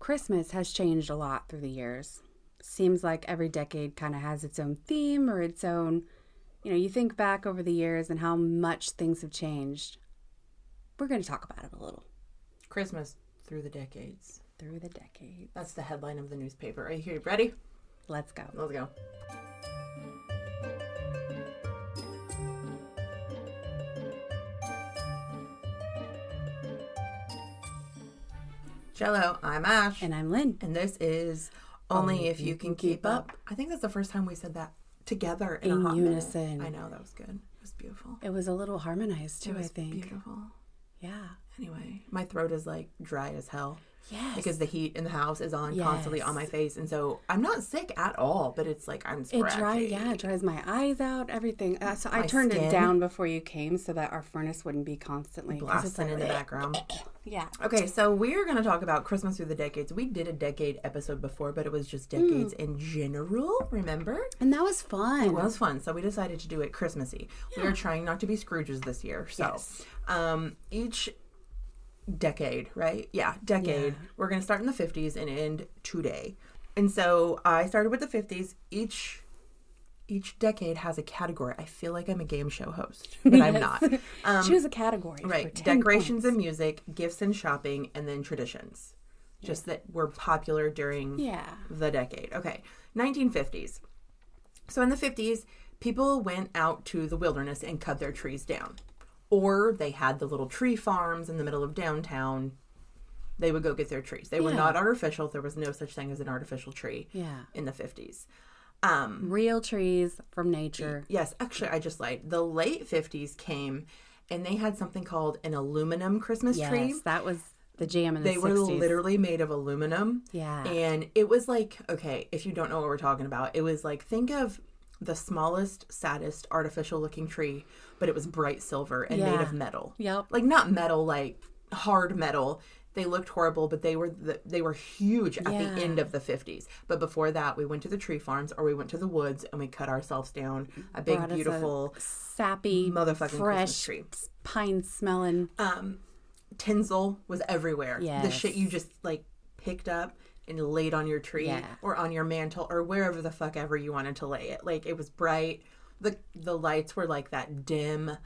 Christmas has changed a lot through the years. Seems like every decade kind of has its own theme or its own, you think back over the years and how much things have changed. We're going to talk about it a little. Christmas through the decades. Through the decades. That's the headline of the newspaper. Are you ready? Let's go. Let's go. Hello, I'm Ash. And I'm Lynn. And this is Only If You Can Keep Up. I think that's the first time we said that together in a hot unison. Minute. I know, that was good. It was beautiful. It was a little harmonized too, I think. Beautiful. Yeah. Anyway, my throat is like dry as hell. Yes. Because the heat in the house is on constantly on my face. And so I'm not sick at all, but it's like I'm scratchy. It dries my eyes out, everything. So I turned it down before you came so that our furnace wouldn't be constantly blasting in the background. Yeah. Okay, so we're going to talk about Christmas through the decades. We did a decade episode before, but it was just decades in general, remember? And that was fun. It was fun. So we decided to do it Christmassy. Yeah. We are trying not to be Scrooges this year. So each decade, right? Yeah, decade. Yeah. We're going to start in the 50s and end today. And so I started with the 50s. Each decade has a category. I feel like I'm a game show host, but I'm not. Choose a category. Right. For 10 Decorations points. And music, gifts and shopping, and then traditions. Yeah. Just that were popular during the decade. Okay. 1950s. So in the 50s, people went out to the wilderness and cut their trees down. Or they had the little tree farms in the middle of downtown. They would go get their trees. They were not artificial. There was no such thing as an artificial tree in the 50s. Real trees from nature. Yes. Actually, I just lied. The late 50s came, and they had something called an aluminum Christmas tree. Yes, that was the jam in the 60s. They were literally made of aluminum. Yeah. And it was like, okay, if you don't know what we're talking about, it was like, think of the smallest, saddest, artificial-looking tree, but it was bright silver and made of metal. Yep. Like, not metal, like hard metal. They looked horrible, but they were huge at the end of the 50s. But before that, we went to the tree farms or we went to the woods and we cut ourselves down a big, beautiful, sappy, motherfucking fresh, Christmas tree. Pine smelling. Tinsel was everywhere. Yes. The shit you just like picked up and laid on your tree or on your mantle or wherever the fuck ever you wanted to lay it. Like, it was bright. The lights were like that dim,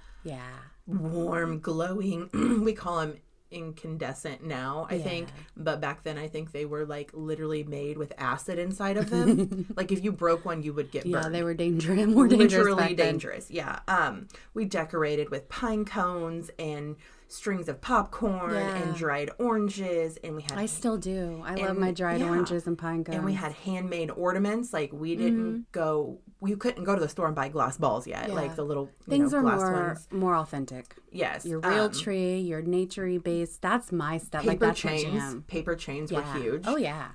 warm, glowing. We call them incandescent now, I think. But back then, I think they were like literally made with acid inside of them. Like, if you broke one, you would get burned. Yeah, they were dangerous. More dangerous. Literally dangerous. Yeah. We decorated with pine cones and strings of popcorn and dried oranges, and we had. I still do. I love my dried oranges and pine cones. And we had handmade ornaments. Like, we didn't go. You couldn't go to the store and buy glass balls yet. Yeah. Like the little things are glass more authentic. Yes, your real tree, your nature-y based. That's my stuff. Like, that's my jam. Paper chains were huge. Oh yeah.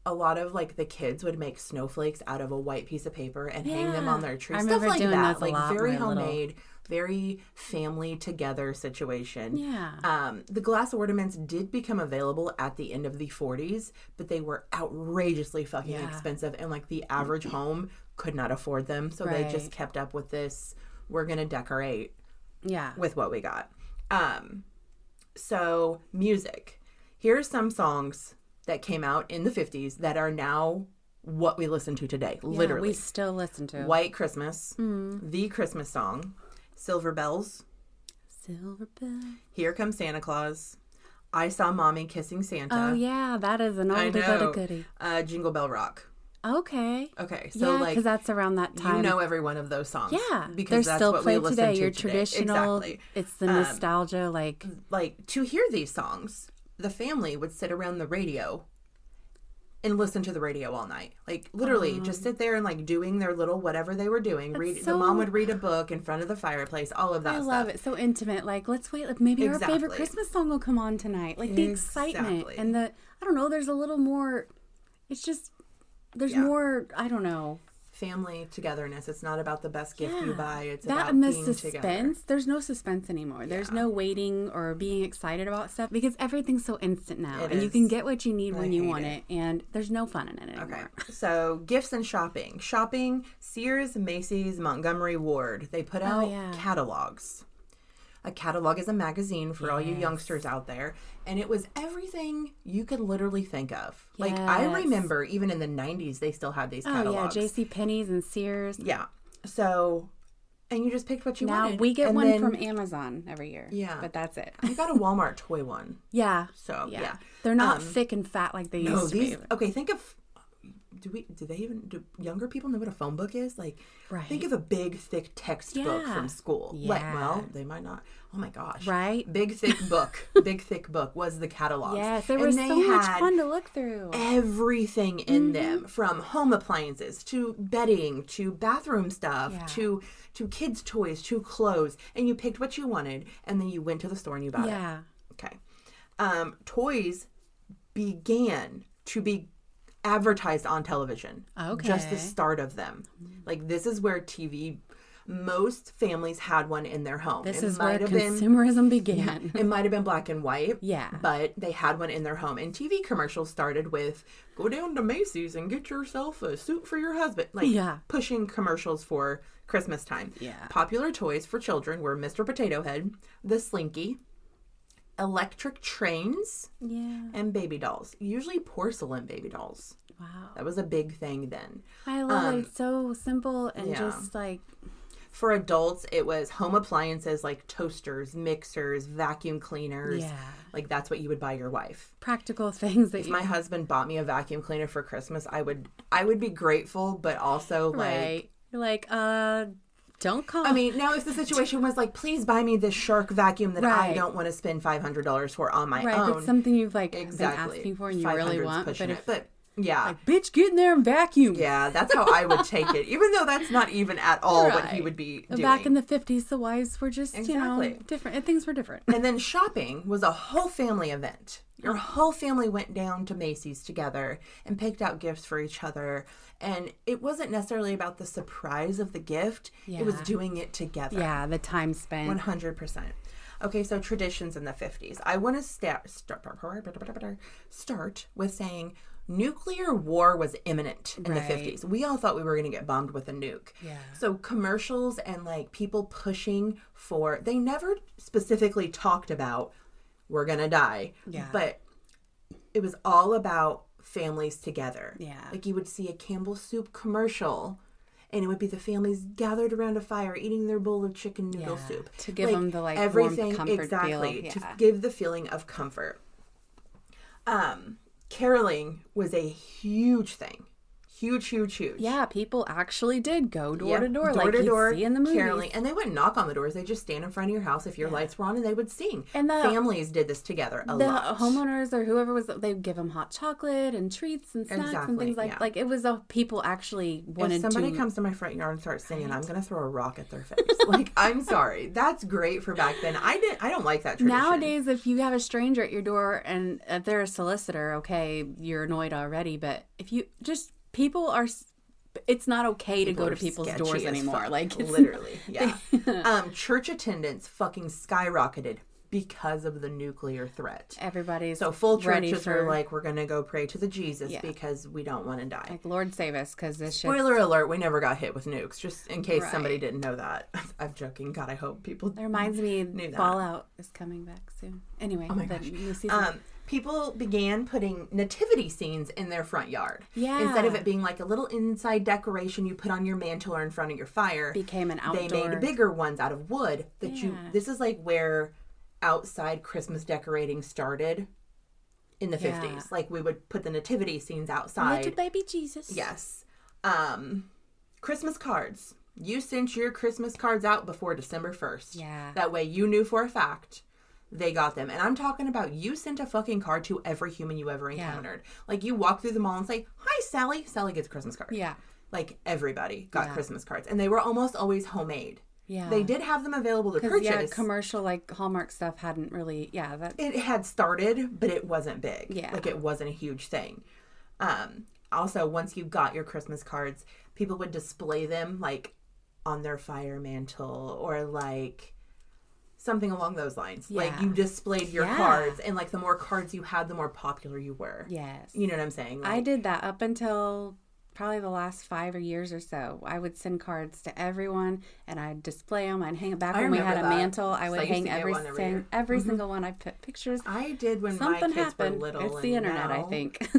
A lot of like the kids would make snowflakes out of a white piece of paper and hang them on their tree. I Stuff remember like doing that. Those like very homemade, very family together situation. Yeah. The glass ornaments did become available at the end of the 40s, but they were outrageously fucking expensive, and like the average home could not afford them. So they just kept up with this. We're gonna decorate. With what we got. So music. Here's some songs that came out in the 50s that are now what we listen to today. Literally. We still listen to. White Christmas. The Christmas Song. Silver Bells. Silver Bells. Here Comes Santa Claus. I Saw Mommy Kissing Santa. Oh, yeah. That is an oldie but a goodie. Jingle Bell Rock. Okay. So like, because that's around that time. You know every one of those songs. Yeah, because they're that's still what played we listen today. to Your today. traditional. Exactly. It's the nostalgia, like to hear these songs, the family would sit around the radio and listen to the radio all night. Like, literally, just sit there and like doing their little whatever they were doing. The mom would read a book in front of the fireplace. All of that. I stuff. love it. So intimate. Like, let's wait. Like, maybe our favorite Christmas song will come on tonight. Like the excitement and the. I don't know. There's a little more. It's just. There's more. I don't know. Family togetherness. It's not about the best gift you buy. It's that about and the being suspense. together. There's no suspense anymore. There's no waiting or being excited about stuff because everything's so instant now, and you can get what you need when you want it, and there's no fun in it anymore. Okay, so gifts and shopping. Sears, Macy's, Montgomery Ward. They put out catalogs. A catalog is a magazine for all you youngsters out there. And it was everything you could literally think of. Like, I remember even in the 90s, they still had these catalogs. Oh, yeah, JCPenney's and Sears. Yeah. So, and you just picked what you wanted. Now, we get one from Amazon every year. Yeah. But that's it. I got a Walmart toy one. Yeah. So, yeah. They're not thick and fat like they used to be. Okay, think of... Do younger people know what a phone book is? Like, think of a big, thick textbook from school. Yeah. Like, well, they might not. Oh my gosh. Right? Big, thick book. Big, thick book was the catalogs. Yes, they were so much fun to look through. Everything in them, from home appliances to bedding to bathroom stuff to kids' toys to clothes. And you picked what you wanted, and then you went to the store and you bought it. Yeah. Okay. Toys began to be advertised on television. Okay. Just the start of them. Like, this is where TV, most families had one in their home. This is where consumerism began. It might have been black and white. Yeah. But they had one in their home. And TV commercials started with, go down to Macy's and get yourself a suit for your husband. Like, pushing commercials for Christmas time. Yeah. Popular toys for children were Mr. Potato Head, the Slinky, electric trains, and baby dolls. Usually porcelain baby dolls. Wow. That was a big thing then. I love it. It's so simple and just like... For adults, it was home appliances like toasters, mixers, vacuum cleaners. Yeah. Like, that's what you would buy your wife. Practical things that if my husband bought me a vacuum cleaner for Christmas, I would be grateful, but also like... You're like, don't call. I mean, now if the situation was like, please buy me this Shark vacuum that I don't want to spend $500 for on my own. It's something you've like been asking for and you really want. But yeah. Like, bitch, get in there and vacuum. Yeah, that's how I would take it. Even though that's not even at all what he would be doing. Back in the 50s, the wives were just, different. Things were different. And then shopping was a whole family event. Your whole family went down to Macy's together and picked out gifts for each other. And it wasn't necessarily about the surprise of the gift. Yeah. It was doing it together. Yeah, the time spent. 100%. Okay, so traditions in the 50s. I want to start with saying nuclear war was imminent in the 50s. We all thought we were going to get bombed with a nuke. Yeah. So commercials and like people pushing for, they never specifically talked about we're going to die. Yeah. But it was all about families together. Yeah. Like you would see a Campbell's soup commercial and it would be the families gathered around a fire eating their bowl of chicken noodle soup. To give them the like everything, warm comfort feel. To give the feeling of comfort. Caroling was a huge thing. Huge. Yeah, people actually did go door to door, like you see in the movies. Caroling, and they wouldn't knock on the doors. They just stand in front of your house if your lights were on, and they would sing. And families did this together a lot. The homeowners or whoever was, they'd give them hot chocolate and treats and snacks and things like it was people actually wanted to. If somebody comes to my front yard and starts singing, I'm going to throw a rock at their face. Like, I'm sorry. That's great for back then. I don't like that tradition. Nowadays, if you have a stranger at your door and if they're a solicitor, okay, you're annoyed already. But if you just... People are... It's not okay to go to people's doors anymore. Like, literally, yeah. Church attendance fucking skyrocketed because of the nuclear threat. Everybody's so full churches are like, we're gonna go pray to the Jesus because we don't want to die. Like, Lord save us, because this. Spoiler alert: we never got hit with nukes. Just in case somebody didn't know that. I'm joking. God, I hope people. That reminds me, Fallout is coming back soon. Anyway, oh my gosh. People began putting nativity scenes in their front yard. Yeah. Instead of it being like a little inside decoration you put on your mantle or in front of your fire. Became an outdoor. They made bigger ones out of wood that this is like where outside Christmas decorating started in the 50s. Like we would put the nativity scenes outside. Little baby Jesus. Yes. Christmas cards. You sent your Christmas cards out before December 1st. Yeah. That way you knew for a fact they got them. And I'm talking about you sent a fucking card to every human you ever encountered. Like, you walk through the mall and say, hi, Sally. Sally gets a Christmas card. Yeah. Like, everybody got Christmas cards. And they were almost always homemade. Yeah. They did have them available to purchase. Yeah, commercial, like, Hallmark stuff hadn't really, It had started, but it wasn't big. Yeah. Like, it wasn't a huge thing. Also, once you got your Christmas cards, people would display them, like, on their fire mantle or, like... something along those lines. Yeah. Like, you displayed your cards, and, like, the more cards you had, the more popular you were. Yes. You know what I'm saying? Like, I did that up until probably the last 5 years or so, I would send cards to everyone, and I'd display them. I'd hang it back when we had a mantle. I would hang every single one. I put pictures. I did when my kids were little. It's the internet, I think.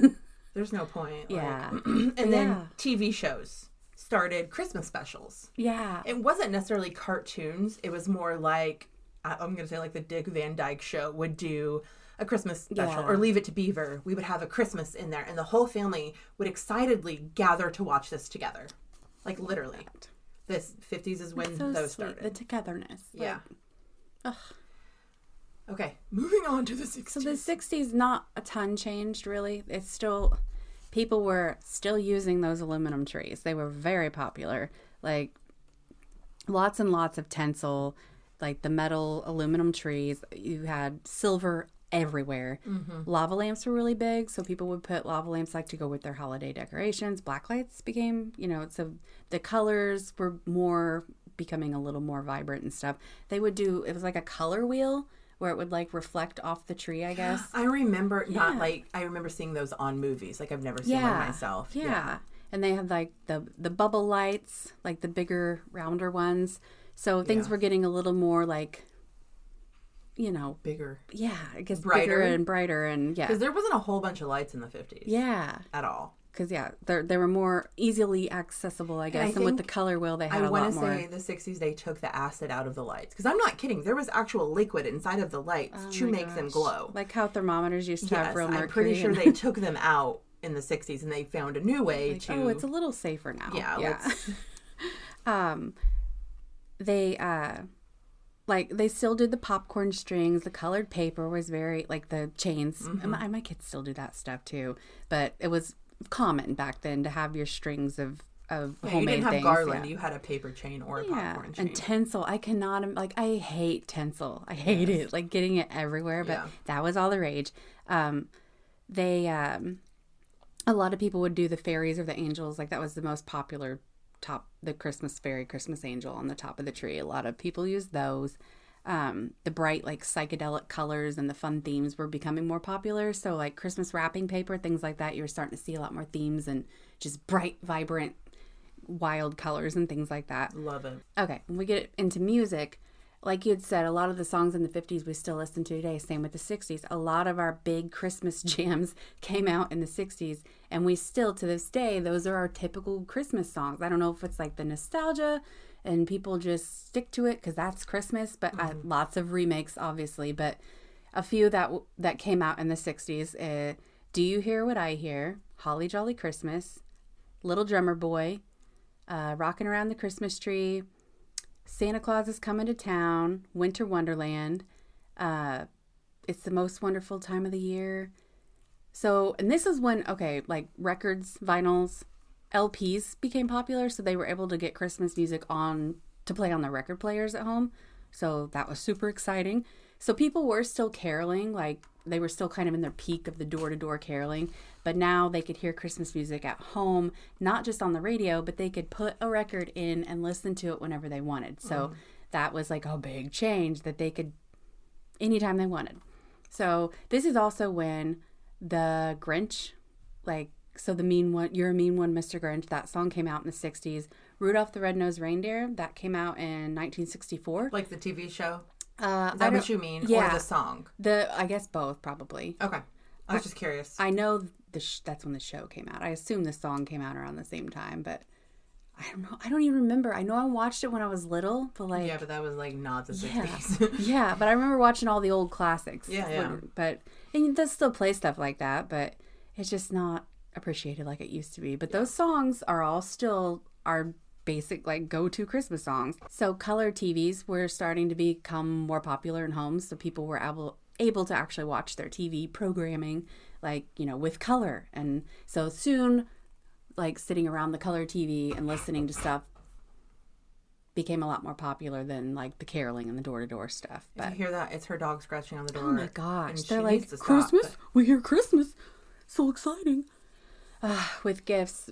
There's no point. Yeah. And then TV shows started Christmas specials. Yeah. It wasn't necessarily cartoons. It was more like, I'm going to say like the Dick Van Dyke Show would do a Christmas special, or Leave It to Beaver. We would have a Christmas in there, and the whole family would excitedly gather to watch this together. Like, literally. This 50s is when those started. The togetherness. Yeah. Okay, moving on to the 60s. So the 60s, not a ton changed, really. It's still, people were still using those aluminum trees. They were very popular. Like, lots and lots of tinsel, like the metal aluminum trees. You had silver everywhere. Lava lamps were really big, so people would put lava lamps like to go with their holiday decorations. Black lights became, so the colors were becoming a little more vibrant and stuff. They would do, it was like a color wheel where it would like reflect off the tree, I guess. I remember I remember seeing those on movies. Like, I've never seen one myself. Yeah. And they had like the bubble lights, like the bigger, rounder ones. So things were getting a little more like, bigger. Yeah, I guess brighter. Bigger and brighter, and because there wasn't a whole bunch of lights in the 50s. Yeah, at all. Because they were more easily accessible, I guess. And with the color wheel, they had a lot more. I want to say the 60s they took the acid out of the lights. Because I'm not kidding. There was actual liquid inside of the lights to make them glow. Like how thermometers used to have real mercury. I'm pretty sure they took them out in the 60s and they found a new way to... Oh, it's a little safer now. Yeah. They still did the popcorn strings. The colored paper was very, like the chains. My kids still do that stuff too. But it was common back then to have your strings of homemade things. You didn't have garland. You had a paper chain or a popcorn chain. And tinsel. I cannot, I hate tinsel. I hate it. Like getting it everywhere. But that was all the rage. A lot of people would do the fairies or the angels. Like that was the most popular the Christmas fairy, Christmas angel on the top of the tree. A lot of people used those. The bright, like psychedelic colors and the fun themes were becoming more popular. So like Christmas wrapping paper, things like that, you were starting to see a lot more themes and just bright, vibrant, wild colors and things like that. Love it. Okay, when we get into music, like you had said, a lot of the songs in the 50s we still listen to today. Same with the 60s. A lot of our big Christmas jams came out in the 60s. And we still, to this day, those are our typical Christmas songs. I don't know if it's like the nostalgia and people just stick to it because that's Christmas. But lots of remakes, obviously. But a few that came out in the 60s. Do You Hear What I Hear? Holly Jolly Christmas. Little Drummer Boy. Rockin' Around the Christmas Tree. Santa Claus is Coming to Town, Winter Wonderland, It's the Most Wonderful Time of the Year. So, and this is when, like records, vinyls, LPs became popular, so they were able to get Christmas music to play on their record players at home. So that was super exciting. So people were still caroling, like they were still kind of in their peak of the door-to-door caroling, but now they could hear Christmas music at home, not just on the radio, but they could put a record in and listen to it whenever they wanted. So that was like a big change that they could anytime they wanted. So this is also when the Grinch, so the mean one, You're a Mean One, Mr. Grinch, that song came out in the 60s. Rudolph the Red-Nosed Reindeer, that came out in 1964. Like the TV show? Is that what you mean? Yeah. Or the song? I guess both, probably. Okay. I was just curious. I know that's when the show came out. I assume the song came out around the same time, but I don't know. I don't even remember. I know I watched it when I was little, but Yeah, but that was not the 60s. Yeah, but I remember watching all the old classics. Yeah. And they still play stuff like that, but it's just not appreciated like it used to be. But those songs are all still our basic go-to Christmas songs. So color TVs were starting to become more popular in homes, so people were able to actually watch their TV programming with color. And so soon sitting around the color TV and listening to stuff became a lot more popular than the caroling and the door-to-door stuff. But if you hear that, it's her dog scratching on the door. Oh my gosh, they're like, Christmas? We hear Christmas. So exciting. With gifts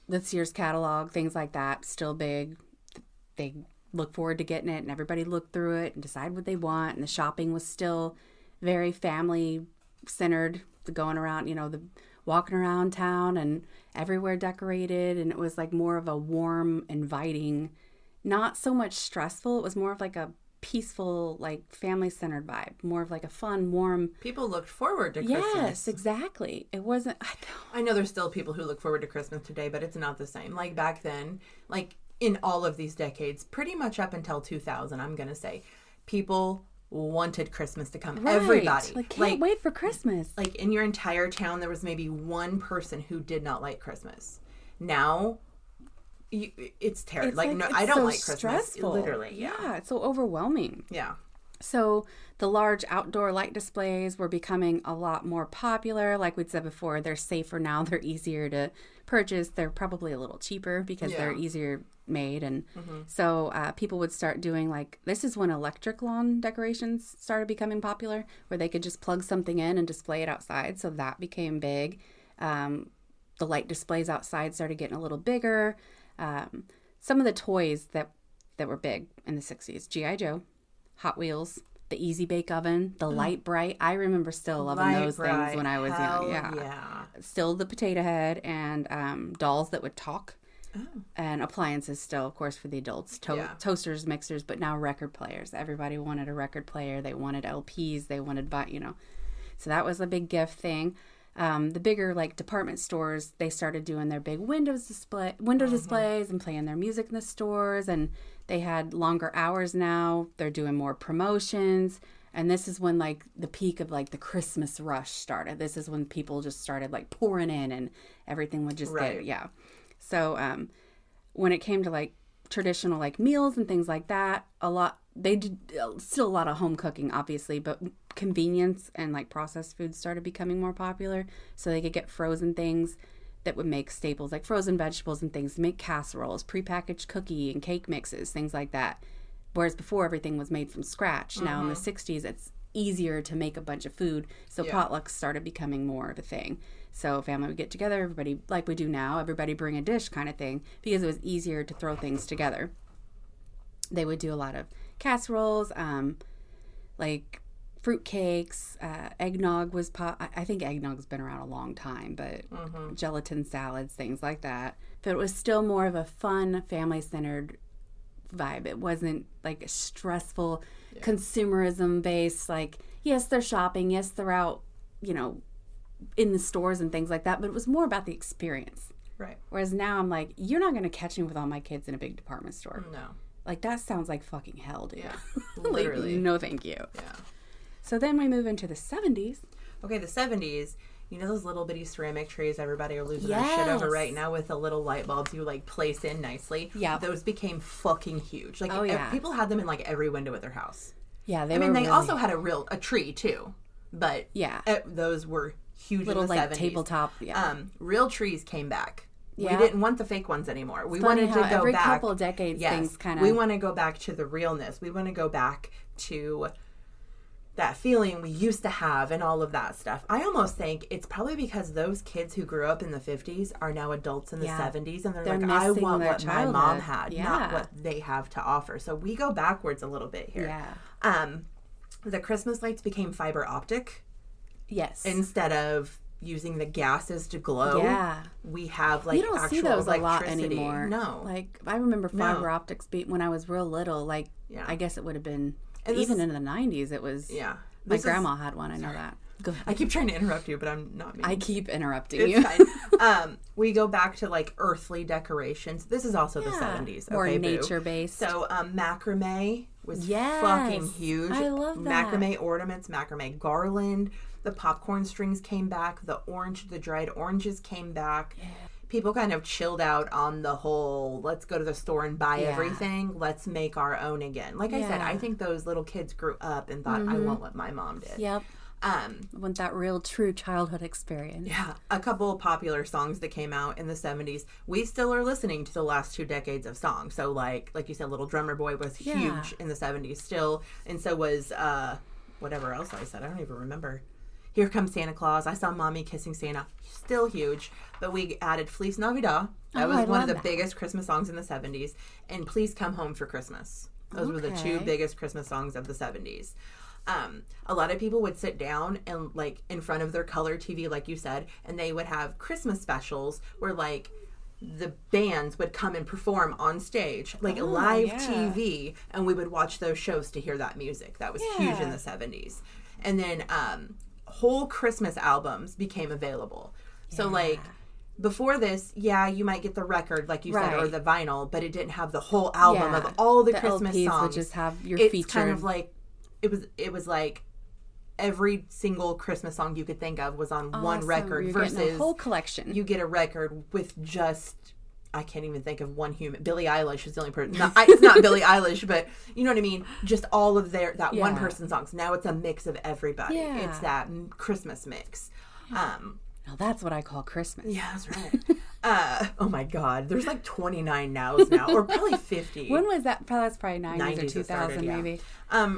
this year's catalog, things like that, still big. They look forward to getting it, and everybody looked through it and decide what they want. And the shopping was still very family centered. Going around, walking around town and everywhere decorated. And it was like more of a warm, inviting, not so much stressful. It was more of like a peaceful, like family-centered vibe, more of like a fun, warm. People looked forward to Christmas. Yes, exactly. It wasn't. I know there's still people who look forward to Christmas today, but it's not the same. Like back then, like in all of these decades, pretty much up until 2000, I'm gonna say, people wanted Christmas to come. Right. Everybody. Like, can't wait for Christmas. Like in your entire town, there was maybe one person who did not like Christmas. Now, it's terrible. It's like no, I don't so like Christmas. Stressful. Literally, yeah, it's so overwhelming. Yeah. So the large outdoor light displays were becoming a lot more popular. Like we'd said before, they're safer now. They're easier to purchase. They're probably a little cheaper because they're easier made. And so people would start doing like, this is when electric lawn decorations started becoming popular, where they could just plug something in and display it outside. So that became big. The light displays outside started getting a little bigger. Some of the toys that were big in the 60s, G.I. Joe, Hot Wheels, the Easy Bake Oven, the Light Bright. I remember still loving those things when I was young. Yeah. Still the potato head and dolls that would talk. And appliances still, of course, for the adults. Toasters, mixers, but now record players. Everybody wanted a record player. They wanted LPs. They wanted, So that was a big gift thing. The bigger like department stores, they started doing their big window displays and playing their music in the stores, and they had longer hours now. They're doing more promotions, and this is when like the peak of like the Christmas rush started. This is when people just started like pouring in, and everything would just get So when it came to like traditional like meals and things like that, they did still a lot of home cooking, obviously, but convenience and like processed foods started becoming more popular, so they could get frozen things that would make staples like frozen vegetables and things, make casseroles, prepackaged cookie and cake mixes, things like that. Whereas before everything was made from scratch. Now in the 60s, it's easier to make a bunch of food, so potlucks started becoming more of a thing. So family would get together, everybody, like we do now, everybody bring a dish kind of thing, because it was easier to throw things together. They would do a lot of casseroles, like fruit cakes, eggnog was I think eggnog's been around a long time, but gelatin salads, things like that. But it was still more of a fun, family-centered vibe. It wasn't like a stressful consumerism-based, like, yes, they're shopping, yes, they're out, in the stores and things like that, but it was more about the experience. Right. Whereas now I'm like, you're not going to catch me with all my kids in a big department store. No. Like, that sounds like fucking hell, dude. Yeah, literally. Like, no thank you. Yeah. So then we move into the 70s. Okay, the 70s, those little bitty ceramic trays everybody are losing their shit over right now with the little light bulbs you, like, place in nicely? Yeah. Those became fucking huge. Like, people had them in, like, every window at their house. Yeah, they they also had a tree, too. But those were huge little, in the 70s. Tabletop, real trees came back. Yeah. We didn't want the fake ones anymore. We wanted to go every back. Every couple of decades, things kind of. We want to go back to the realness. We want to go back to that feeling we used to have and all of that stuff. I almost think it's probably because those kids who grew up in the 50s are now adults in the 70s, and they're like, I want what my mom had, not what they have to offer. So we go backwards a little bit here. Yeah. The Christmas lights became fiber optic. Yes. Instead of using the gases to glow. Yeah. We have like you don't see those a lot anymore. No. Like I remember fiber optics when I was real little. Like I guess it would have been even in the 90s. It was. Yeah. My grandma had one. I know that. Go ahead. I keep trying to interrupt you, but I'm not mean. I keep interrupting you. Fine. We go back to like earthly decorations. This is also the 70s. More nature based. So macrame was fucking huge. I love that. Macrame ornaments, macrame garland. The popcorn strings came back. The dried oranges came back. Yeah. People kind of chilled out on the whole, let's go to the store and buy everything. Let's make our own again. Like I said, I think those little kids grew up and thought, I want what my mom did. Yep. I want that real, true childhood experience. Yeah. A couple of popular songs that came out in the 70s. We still are listening to the last 2 decades of songs. So like you said, Little Drummer Boy was huge in the 70s still. And so was, whatever else I said. I don't even remember. Here Comes Santa Claus. I Saw Mommy Kissing Santa. Still huge. But we added Feliz Navidad. That was one of the biggest Christmas songs in the 70s. And Please Come Home for Christmas. Those were the 2 biggest Christmas songs of the 70s. A lot of people would sit down and like in front of their color TV, like you said, and they would have Christmas specials where like the bands would come and perform on stage, like live TV, and we would watch those shows to hear that music. That was huge in the 70s. And then whole Christmas albums became available. So like before this, you might get the record, like you said, or the vinyl, but it didn't have the whole album of all the Christmas LPs songs. would just have your it's featured. kind of like it was like every single Christmas song you could think of was on one record. You're versus a whole collection. You get a record with just, I can't even think of one human. Billie Eilish is the only person. It's not Billie Eilish, but you know what I mean? Just all of that one person's songs. Now it's a mix of everybody. Yeah. It's that Christmas mix. Now that's what I call Christmas. Yeah, that's right. Oh my God. There's like 29 nows now, or probably 50. When was that? That's probably 90s or 2000 maybe.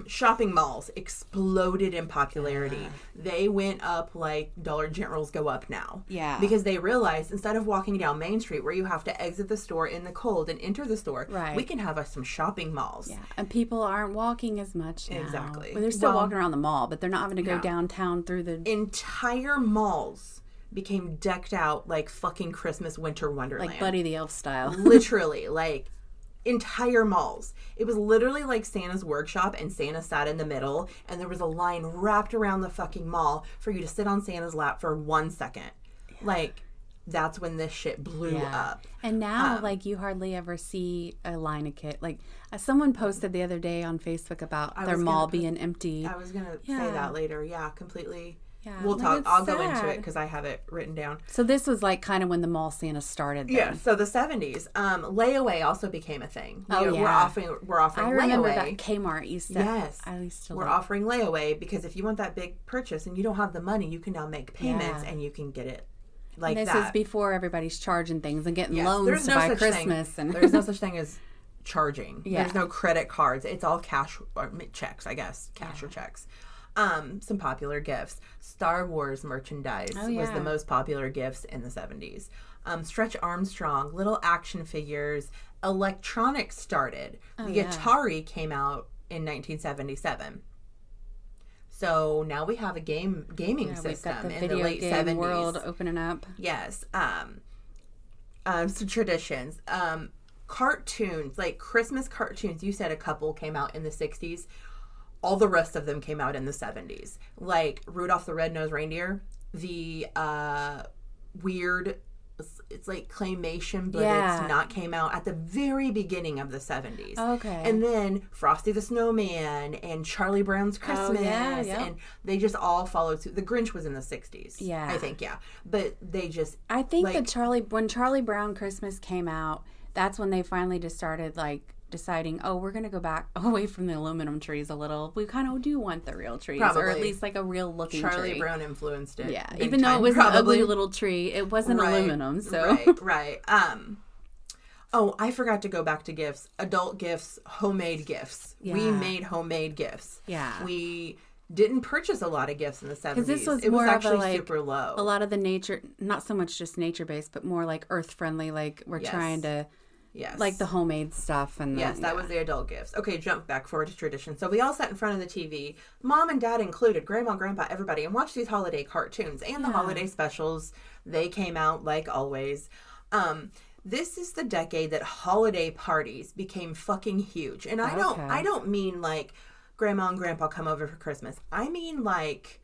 Shopping malls exploded in popularity. Yeah. They went up like Dollar Generals go up now. Yeah. Because they realized instead of walking down Main Street where you have to exit the store in the cold and enter the store, we can have some shopping malls. Yeah. And people aren't walking as much now. Exactly. Well, they're still walking around the mall, but they're not having to go downtown through the... Entire malls became decked out like fucking Christmas winter wonderland. Like Buddy the Elf style. Literally, like entire malls. It was literally like Santa's workshop and Santa sat in the middle and there was a line wrapped around the fucking mall for you to sit on Santa's lap for 1 second. Yeah. Like, that's when this shit blew up. And now, like, you hardly ever see a line of kids. Like, someone posted the other day on Facebook about their mall being empty. I was going to say that later. Yeah, completely. Yeah, we'll talk. I'll go into it because I have it written down. So this was like kind of when the mall Santa started. Then. Yeah. So the 70s, layaway also became a thing. We're offering layaway. I remember that Kmart used to. Yes. I used to. We're offering layaway because if you want that big purchase and you don't have the money, you can now make payments and you can get it. Like and this is before everybody's charging things and getting loans to buy Christmas. And there's no such thing as charging. Yeah. There's no credit cards. It's all cash or checks, I guess. Cash or checks. Some popular gifts. Star Wars merchandise was the most popular gifts in the 70s. Stretch Armstrong, little action figures. Electronics started. The Atari came out in 1977. So now we have a gaming system we've got the in video the late game 70s. World opening up. Yes. Some traditions. Cartoons, like Christmas cartoons. You said a couple came out in the 60s. All the rest of them came out in the 70s. Like Rudolph the Red-Nosed Reindeer, the weird, it's like claymation, but it's not, came out at the very beginning of the 70s. Okay. And then Frosty the Snowman and Charlie Brown's Christmas. And they just all followed suit. The Grinch was in the 60s. Yeah. I think, But they just... I think when Charlie Brown Christmas came out, that's when they finally just started like deciding, we're going to go back away from the aluminum trees a little. We kind of do want the real trees. Probably. Or at least like a real looking tree. Charlie Brown influenced it. Yeah. Even though it was an ugly little tree, it wasn't aluminum. So Right. I forgot to go back to gifts. Adult gifts, homemade gifts. Yeah. We made homemade gifts. Yeah. We didn't purchase a lot of gifts in the 70s. Because this was actually super low. A lot of the nature, not so much just nature-based, but more like earth-friendly. Like we're trying to... Yes. Like the homemade stuff. And that was the adult gifts. Okay, jump back forward to tradition. So we all sat in front of the TV, mom and dad included, grandma, grandpa, everybody, and watched these holiday cartoons and the holiday specials. They came out like always. This is the decade that holiday parties became fucking huge. And I don't mean like grandma and grandpa come over for Christmas. I mean like...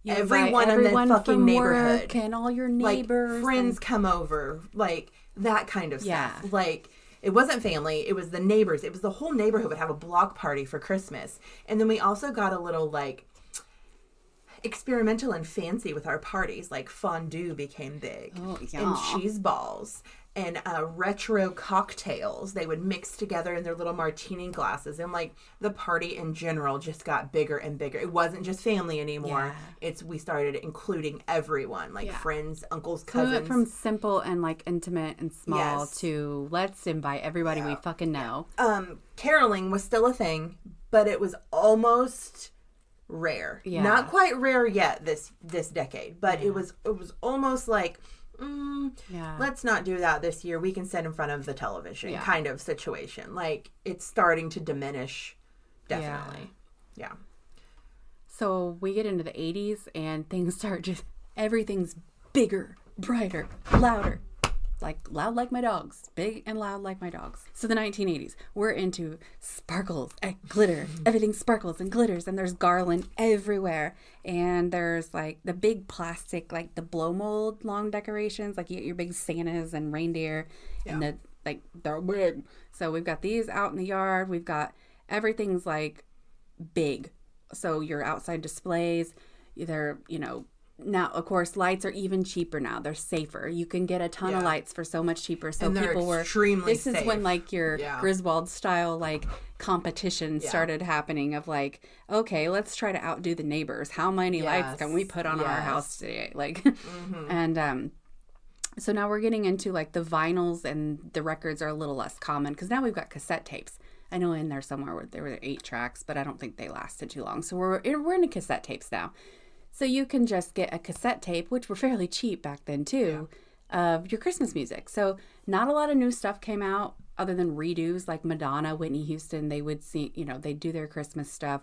Everyone in the fucking neighborhood. Work and all your neighbors. Like friends come over. Like... that kind of stuff. Like, it wasn't family. It was the neighbors. It was the whole neighborhood would have a block party for Christmas. And then we also got a little, like, experimental and fancy with our parties. Like, fondue became big. Oh, yeah. And cheese balls. And retro cocktails they would mix together in their little martini glasses. And, like, the party in general just got bigger and bigger. It wasn't just family anymore. Yeah. We started including everyone, like friends, uncles, cousins. So it went from simple and, like, intimate and small to let's invite everybody we fucking know. Caroling was still a thing, but it was almost rare. Yeah. Not quite rare yet this decade, but it was almost like... let's not do that this year. We can sit in front of the television kind of situation. Like, it's starting to diminish, definitely. Yeah. So we get into the 80s and things start just, everything's bigger, brighter, louder. Like loud like my dogs. Big and loud like my dogs. So the 1980s, we're into sparkles and glitter. Everything sparkles and glitters, and there's garland everywhere. And there's like the big plastic, like the blow mold long decorations. Like you get your big Santas and reindeer, and they're big. So we've got these out in the yard. We've got everything's like big. So your outside displays, they're, now, of course, lights are even cheaper now. They're safer. You can get a ton of lights for so much cheaper. So and people were extremely This is when like your Griswold style like competition started happening of like, okay, let's try to outdo the neighbors. How many lights can we put on our house today? Like, and so now we're getting into like the vinyls, and the records are a little less common because now we've got cassette tapes. I know in there somewhere where there were 8 tracks, but I don't think they lasted too long. So we're into cassette tapes now. So you can just get a cassette tape, which were fairly cheap back then too, of your Christmas music. So not a lot of new stuff came out other than redos like Madonna, Whitney Houston. They would see, they'd do their Christmas stuff.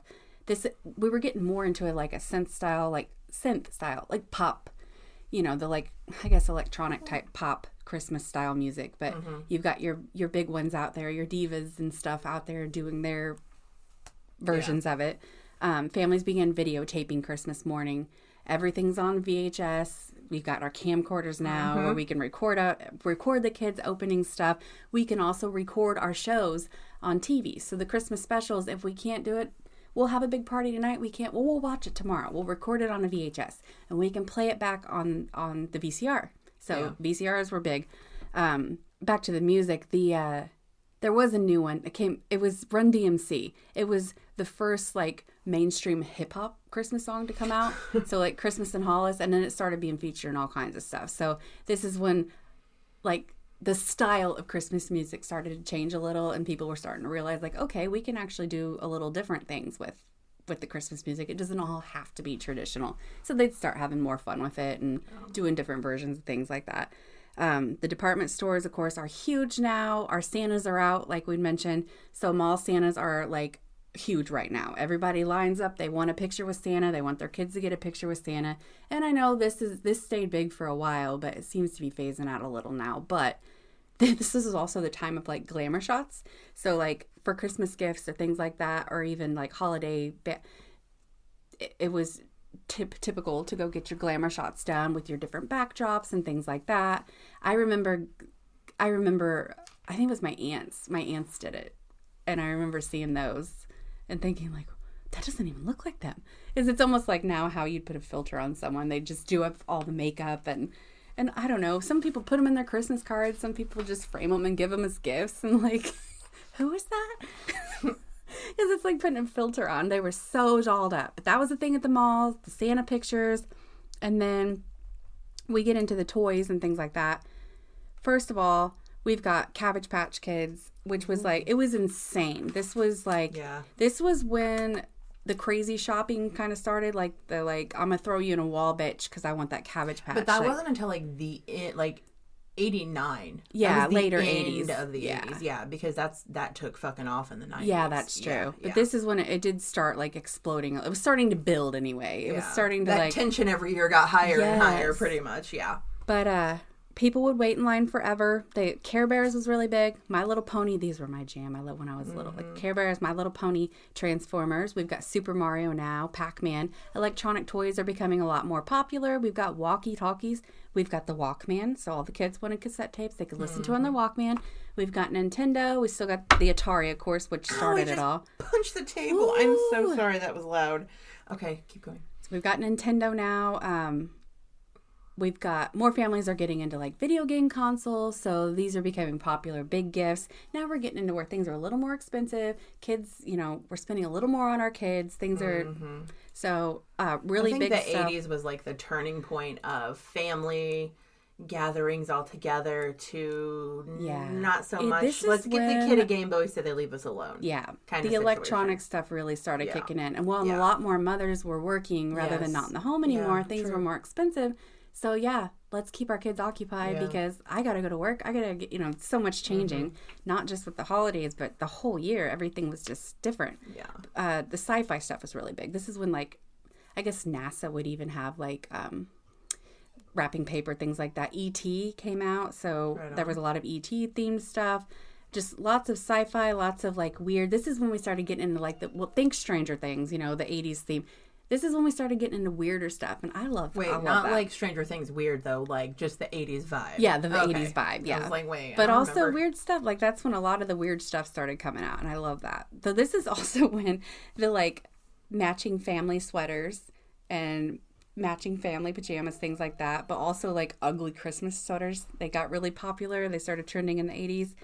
We were getting more into like a synth style, like pop, the like, I guess electronic type pop Christmas style music. But you've got your big ones out there, your divas and stuff out there doing their versions of it. Families began videotaping Christmas morning. Everything's on VHS. We've got our camcorders now where we can record the kids opening stuff. We can also record our shows on TV. So the Christmas specials, if we can't do it, we'll have a big party tonight. We'll watch it tomorrow. We'll record it on a VHS and we can play it back on the VCR. So VCRs were big. Back to the music. There was a new one. It was Run DMC. It was the first like mainstream hip hop Christmas song to come out. So like Christmas in Hollis, and then it started being featured in all kinds of stuff. So this is when like the style of Christmas music started to change a little, and people were starting to realize like, okay, we can actually do a little different things with the Christmas music. It doesn't all have to be traditional. So they'd start having more fun with it and doing different versions of things like that. The department stores, of course, are huge now. Our Santas are out, like we mentioned. So mall Santas are like huge right now. Everybody lines up. They want a picture with Santa. They want their kids to get a picture with Santa. And I know this stayed big for a while, but it seems to be phasing out a little now. But this is also the time of like glamour shots. So like for Christmas gifts or things like that, or even like holiday, it was typical to go get your glamour shots done with your different backdrops and things like that. I remember I think it was my aunts did it, and I remember seeing those and thinking like, that doesn't even look like them. It's almost like now how you'd put a filter on someone. They just do up all the makeup and I don't know, some people put them in their Christmas cards, some people just frame them and give them as gifts, and like, who is that? Because it's like putting a filter on. They were so dolled up. But that was the thing at the malls, the Santa pictures. And then we get into the toys and things like that. First of all, we've got Cabbage Patch Kids, which was like, it was insane. This was like, this was when the crazy shopping kind of started. Like, I'm going to throw you in a wall, bitch, because I want that Cabbage Patch. But that wasn't until like 89. Yeah, later end 80s. Of the 80s. Yeah, because that took fucking off in the 90s. Yeah, that's true. But this is when it did start like exploding. It was starting to build anyway. It was starting to that tension every year got higher and higher pretty much. Yeah. But people would wait in line forever. Care Bears was really big. My Little Pony, these were my jam. I loved when I was little. Like Care Bears, My Little Pony, Transformers. We've got Super Mario now, Pac-Man. Electronic toys are becoming a lot more popular. We've got walkie-talkies. We've got the Walkman. So all the kids wanted cassette tapes they could listen to on their Walkman. We've got Nintendo. We still got the Atari, of course, which started it all. Punch the table. Ooh. I'm so sorry that was loud. Okay, keep going. So we've got Nintendo now. We've got more families are getting into like video game consoles, so these are becoming popular, big gifts. Now we're getting into where things are a little more expensive. Kids, we're spending a little more on our kids. Things are so really big. I think the 80s was like the turning point of family gatherings all together to not so much. Let's get the kid a Game Boy so they leave us alone. Yeah, kind of the electronic stuff really started kicking in, and a lot more mothers were working rather than not in the home anymore. Things were more expensive. So yeah, let's keep our kids occupied because I got to go to work. I got to get, so much changing, not just with the holidays, but the whole year. Everything was just different. Yeah. The sci-fi stuff was really big. This is when I guess NASA would even have wrapping paper, things like that. E.T. came out. So there was a lot of E.T. themed stuff. Just lots of sci-fi, lots of weird. This is when we started getting into think Stranger Things, the 80s theme. This is when we started getting into weirder stuff, and I love that. Wait, not like Stranger Things weird, though, just the 80s vibe. Yeah, the 80s vibe, yeah. I was like, wait, but also remember. Weird stuff. That's when a lot of the weird stuff started coming out, and I love that. So this is also when the, matching family sweaters and matching family pajamas, things like that, but also, ugly Christmas sweaters. They got really popular. They started trending in the 80s,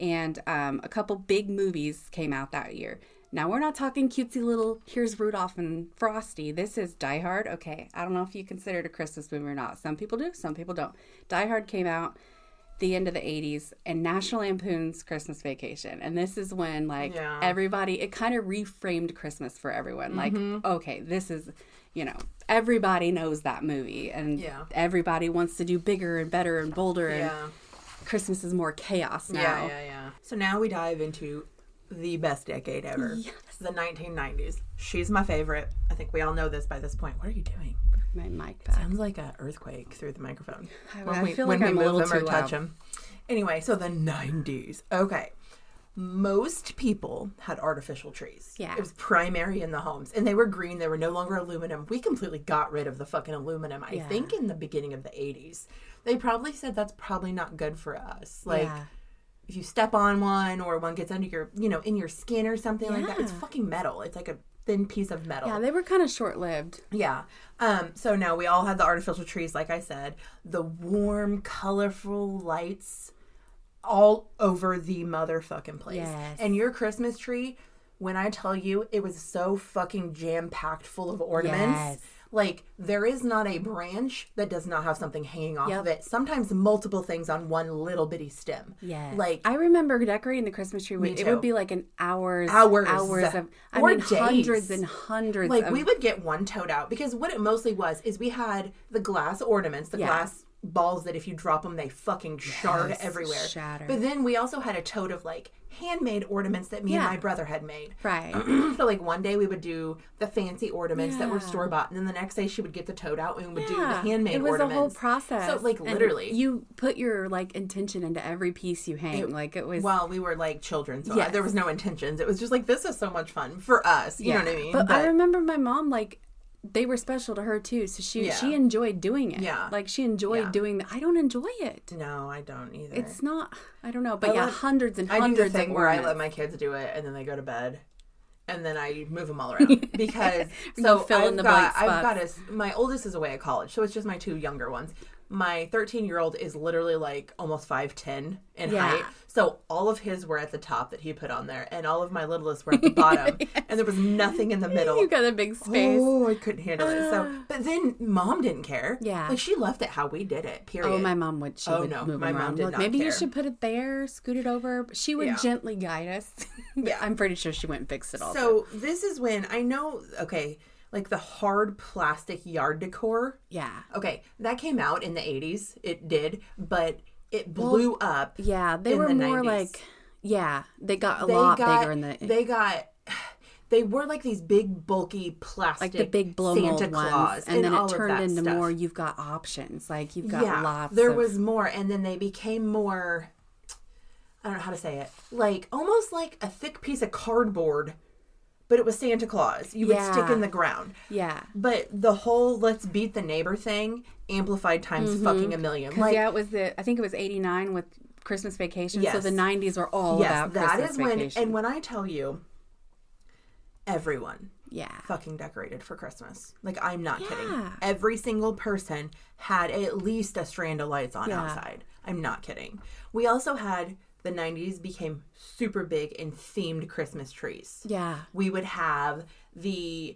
and a couple big movies came out that year. Now, we're not talking cutesy little, here's Rudolph and Frosty. This is Die Hard. Okay, I don't know if you consider it a Christmas movie or not. Some people do, some people don't. Die Hard came out the end of the 80s, and National Lampoon's Christmas Vacation. And this is when, everybody, it kind of reframed Christmas for everyone. Okay, this is, everybody knows that movie. And everybody wants to do bigger and better and bolder. And Christmas is more chaos now. Yeah. So now we dive into the best decade ever. Yes. The 1990s. She's my favorite. I think we all know this by this point. What are you doing? My mic back. Sounds like an earthquake through the microphone. I feel like I'm a little too loud. Touch them. Anyway, so the 90s. Okay. Most people had artificial trees. Yeah. It was primary in the homes. And they were green. They were no longer aluminum. We completely got rid of the fucking aluminum, I think, in the beginning of the 80s. They probably said that's probably not good for us. If you step on one or one gets under your, in your skin or something like that, it's fucking metal. It's like a thin piece of metal. Yeah, they were kind of short-lived. Yeah. So now we all had the artificial trees, like I said. The warm, colorful lights all over the motherfucking place. Yes. And your Christmas tree, when I tell you, it was so fucking jam-packed full of ornaments. Yes. There is not a branch that does not have something hanging off of it. Sometimes multiple things on one little bitty stem. Yes. I remember decorating the Christmas tree. It would be an hours of, days. Hundreds and hundreds we would get one tote out. Because what it mostly was is we had the glass ornaments, the glass balls that if you drop them, they fucking shard everywhere. Shatter. But then we also had a tote of handmade ornaments that me and my brother had made. Right. So one day we would do the fancy ornaments that were store bought, and then the next day she would get the tote out and we would do the handmade ornaments. It was a whole process. So literally, and you put your intention into every piece you hang. It was. Well, we were children, so there was no intentions. It was just this is so much fun for us. You know what I mean? But I remember my mom they were special to her too, so she enjoyed doing it. Yeah, she enjoyed doing that. I don't enjoy it. No, I don't either. It's not. I don't know, but hundreds and hundreds. I do the thing where I let my kids do it, and then they go to bed, and then I move them all around because my oldest is away at college, so it's just my two younger ones. My 13-year-old is literally almost 5'10" in height. So all of his were at the top that he put on there, and all of my littlest were at the bottom, and there was nothing in the middle. You got a big space. Oh, I couldn't handle it. So, but then Mom didn't care. Yeah, she left it how we did it. Period. Oh, my mom would. She would move my around. Mom did not maybe care. You should put it there, scoot it over. She would gently guide us. Yeah, I'm pretty sure she went and fixed it all. So this is when I know. Okay. The hard plastic yard decor. Yeah. Okay, that came out in the 80s. It did, but it blew up. Yeah, they were more 90s. They got a lot bigger in the... They were these big, bulky plastic the big blow mold Santa Claus. Ones. And then it turned into stuff. more, you've got options. You've got lots there was more, and then they became more... I don't know how to say it. Almost like a thick piece of cardboard, but it was Santa Claus. You would stick in the ground. Yeah. But the whole let's beat the neighbor thing amplified times fucking a million. It was I think it was 89 with Christmas Vacation. Yes. So the 90s were all about Christmas Vacation. And when I tell you, everyone fucking decorated for Christmas. I'm not kidding. Every single person had at least a strand of lights on outside. I'm not kidding. We also had... The 90s became super big in themed Christmas trees. Yeah. We would have I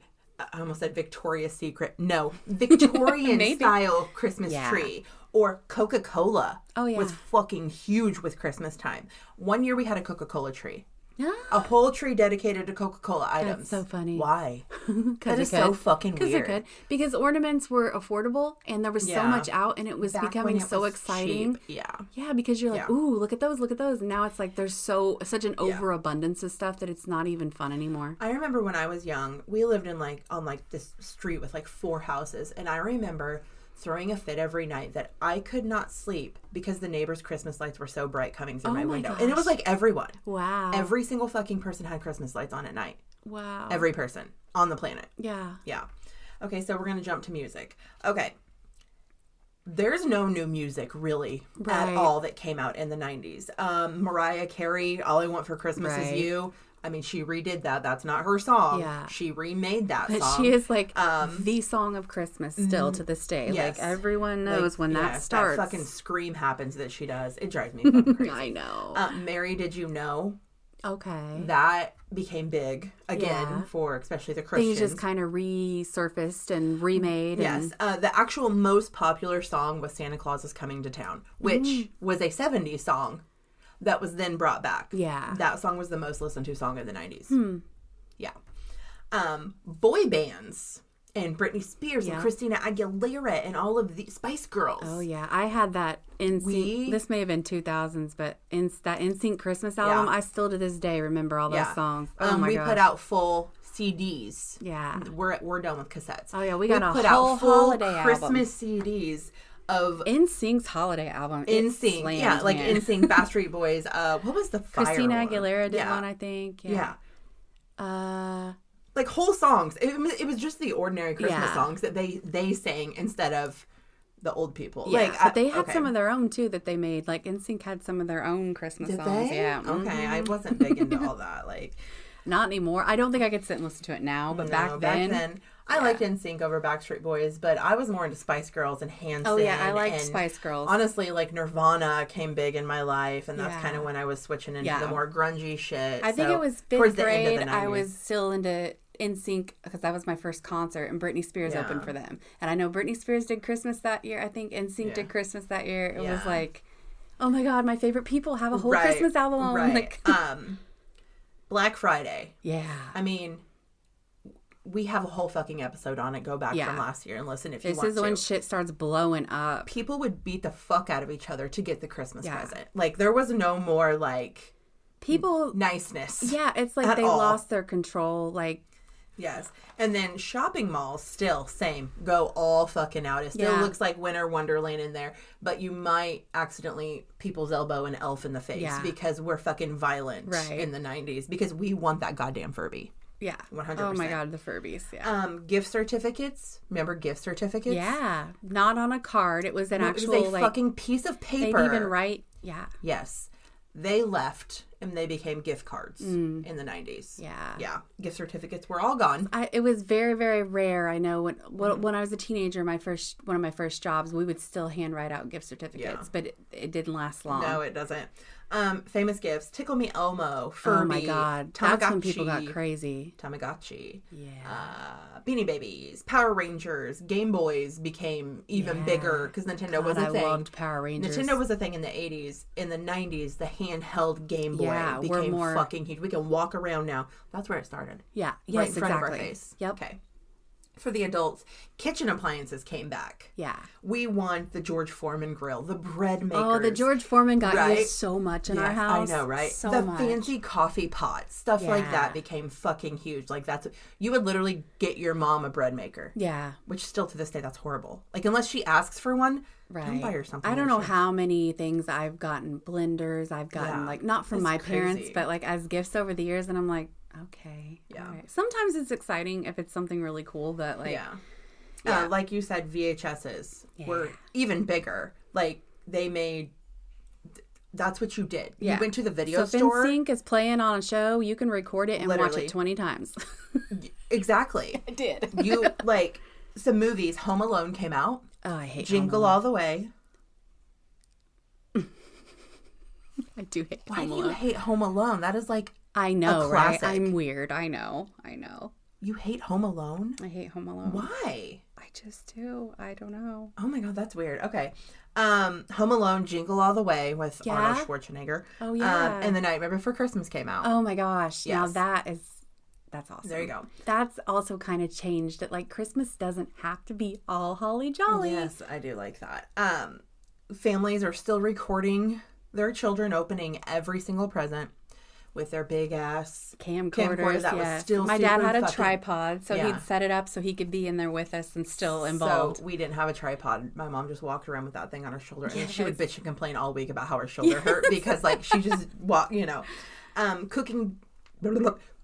almost said Victoria's Secret. No, Victorian style Christmas tree. Or Coca-Cola was fucking huge with Christmas time. One year we had a Coca-Cola tree. A whole tree dedicated to Coca-Cola items. That's so funny. Why? That is so fucking weird. Because it could. Because ornaments were affordable and there was so much out and it was becoming so exciting. Cheap. Yeah. Yeah, because you're like, ooh, look at those. And now it's like there's such an overabundance of stuff that it's not even fun anymore. I remember when I was young, we lived in on this street with 4 houses, and I remember throwing a fit every night that I could not sleep because the neighbors' Christmas lights were so bright coming through my window. Gosh. And it was everyone. Wow. Every single fucking person had Christmas lights on at night. Wow. Every person on the planet. Yeah. Yeah. Okay, so we're going to jump to music. Okay. There's no new music, really, at all that came out in the 90s. Mariah Carey, All I Want for Christmas Is You. I mean, she redid that. That's not her song. Yeah. She remade that song. But she is the song of Christmas still to this day. Yes. Everyone knows when that starts. That fucking scream happens that she does. It drives me fucking crazy. I know. Mary, Did You Know? Okay. That became big again for especially the Christians. Things just kind of resurfaced and remade. Yes. The actual most popular song was Santa Claus Is Coming to Town, which was a 70s song. That was then brought back. Yeah. That song was the most listened to song in the 90s. Yeah. Boy bands and Britney Spears and Christina Aguilera and all of the Spice Girls. Oh, yeah. I had that NSYNC. This may have been 2000s, but that NSYNC Christmas album, I still to this day remember all those songs. Oh, my gosh. We put out full CDs. Yeah. We're done with cassettes. Oh, yeah. We got put whole out full holiday Christmas CDs. Of NSYNC's holiday album. NSYNC, NSYNC, Backstreet Boys. What was the fire Christina one? Aguilera did one, I think. Yeah. Whole songs. It was just the ordinary Christmas songs that they sang instead of the old people. Yeah, but they had some of their own too that they made. NSYNC had some of their own Christmas songs. They? Yeah. Okay, I wasn't big into all that. Not anymore. I don't think I could sit and listen to it now, but back then I liked NSYNC over Backstreet Boys, but I was more into Spice Girls and Hanson. Oh, yeah, I liked Spice Girls. Honestly, Nirvana came big in my life, and that's kind of when I was switching into the more grungy shit. I think it was 5th grade. I was still into NSYNC because that was my first concert, and Britney Spears opened for them. And I know Britney Spears did Christmas that year. I think NSYNC did Christmas that year. It was oh my God, my favorite people have a whole Christmas album. Right. Black Friday. Yeah. I mean, we have a whole fucking episode on it. Go back from last year and listen if you want to. This is when shit starts blowing up. People would beat the fuck out of each other to get the Christmas present. There was no more, people niceness. Yeah, it's like they lost their control. Yes. And then shopping malls, still, same. Go all fucking out. It still looks like Winter Wonderland in there, but you might accidentally people's elbow an elf in the face because we're fucking violent in the 90s because we want that goddamn Furby. Yeah. 100%. Oh my God, the Furbies. Yeah. Gift certificates. Remember gift certificates? Yeah. Not on a card. It was an actual, it was a fucking piece of paper. They didn't even write. Yeah. Yes. They left and they became gift cards in the 90s. Yeah. Yeah. Gift certificates were all gone. It was very, very rare. I know when I was a teenager, one of my first jobs, we would still hand write out gift certificates, but it didn't last long. No, it doesn't. Famous gifts. Tickle Me Elmo. Furby. Oh my God. That's when people got crazy. Tamagotchi. Yeah. Beanie Babies. Power Rangers. Game Boys became even bigger because Nintendo was a thing. I loved Power Rangers. Nintendo was a thing in the 80s. In the 90s, the handheld Game Boy became fucking huge. We can walk around now. That's where it started. Yeah. Right in front of our face. Yep. Okay. For the adults, kitchen appliances came back. Yeah. We want the George Foreman grill, the bread makers. Oh, the George Foreman got used so much in our house. I know, right? So the much. Fancy coffee pots, stuff like that became fucking huge. You would literally get your mom a bread maker. Yeah. Which still to this day, that's horrible. Unless she asks for one, don't buy her something. I don't know how many things I've gotten. Blenders, I've gotten, not from my parents, but as gifts over the years, and I'm like, okay. Yeah. Right. Sometimes it's exciting if it's something really cool, but like you said, VHSs were even bigger. They made. That's what you did. You went to the video store. So if NSYNC is playing on a show, you can record it and watch it 20 times. Exactly. I did. You some movies. Home Alone came out. Oh, I hate Jingle All the Way. I do hate Why Home Alone. Why do you hate Home Alone? That is I know, right? I'm weird. I know. You hate Home Alone? I hate Home Alone. Why? I just do. I don't know. Oh my God, that's weird. Okay. Home Alone, Jingle All the Way with Arnold Schwarzenegger. Oh, yeah. And The Nightmare Before Christmas came out. Oh my gosh. Yes. Now that's awesome. There you go. That's also kind of changed it. Like, Christmas doesn't have to be all holly jolly. Yes, I do like that. Families are still recording their children opening every single present with their big ass camcorders. That was still my dad had a tripod, so he'd set it up so he could be in there with us and still involved. So we didn't have a tripod. My mom just walked around with that thing on her shoulder, and she would bitch and complain all week about how her shoulder hurt because, like, she just walked.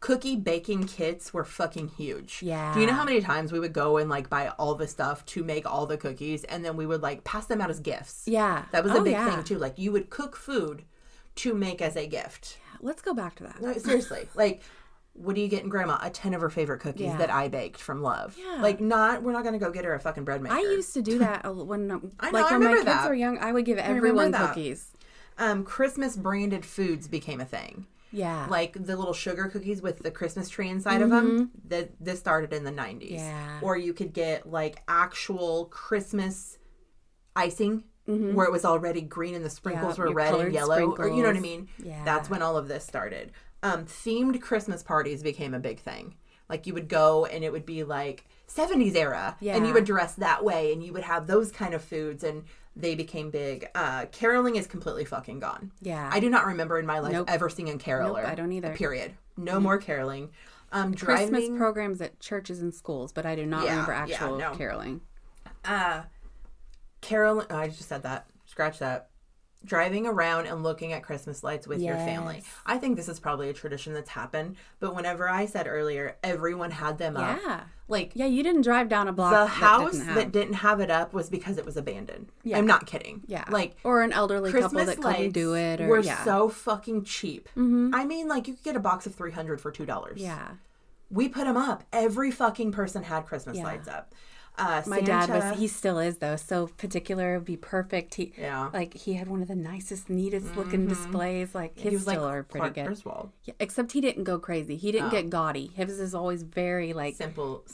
Cookie baking kits were fucking huge. Yeah. Do you know how many times we would go and, like, buy all the stuff to make all the cookies, and then we would, like, pass them out as gifts? Yeah. That was a big thing too. Like, you would cook food to make as a gift. Let's go back to that. No, seriously. Like, what do you get in Grandma? A 10 of her favorite cookies that I baked from love. Yeah. Like, we're not going to go get her a fucking bread maker. I used to do that when I when my kids were young. I would give everyone cookies. Christmas branded foods became a thing. Yeah. Like the little sugar cookies with the Christmas tree inside of them. This started in the 90s. Yeah. Or you could get, like, actual Christmas icing. Where it was already green and the sprinkles were red and yellow. Or, you know what I mean? Yeah. That's when all of this started. Themed Christmas parties became a big thing. Like, you would go and it would be like 70s era. Yeah. And you would dress that way and you would have those kind of foods, and they became big. Caroling is completely fucking gone. Yeah. I do not remember in my life ever singing caroler. Nope, I don't either. Period. No more caroling. Christmas programs at churches and schools, but I do not remember actual caroling. Caroling, I just said that. Scratch that. Driving around and looking at Christmas lights with your family. I think this is probably a tradition that's happened, but whenever I said earlier, everyone had them up. Yeah. Like, you didn't drive down a block. The house that didn't have it up was because it was abandoned. Yeah. I'm not kidding. Yeah. Like, or an elderly couple that couldn't do it. Or, were so fucking cheap. I mean, like, you could get a box of 300 for $2. Yeah. We put them up. Every fucking person had Christmas lights up. My dad he still is though, so particular, would be perfect. He had one of the nicest, neatest looking displays. Like, his still are pretty good. Griswold. Yeah, except he didn't go crazy. He didn't get gaudy. His is always very, like, simple,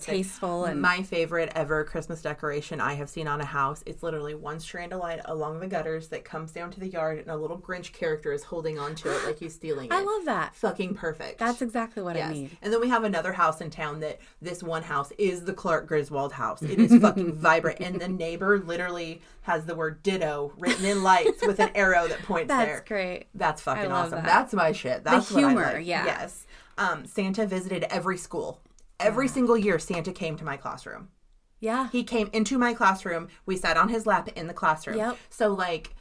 tasteful. And my favorite ever Christmas decoration I have seen on a house. It's literally one strand of light along the gutters that comes down to the yard, and a little Grinch character is holding onto it like he's stealing it. I love that. Fucking perfect. That's exactly what I need. And then we have another house in town that this one house is the Clark Griswold house. It is fucking vibrant, and the neighbor literally has the word ditto written in lights with an arrow that points there. That's great. That's fucking awesome. That's my shit. That's the humor, what I like. Yes. Santa visited every school. Every single year Santa came to my classroom. Yeah. He came into my classroom. We sat on his lap in the classroom. Yep. So, like,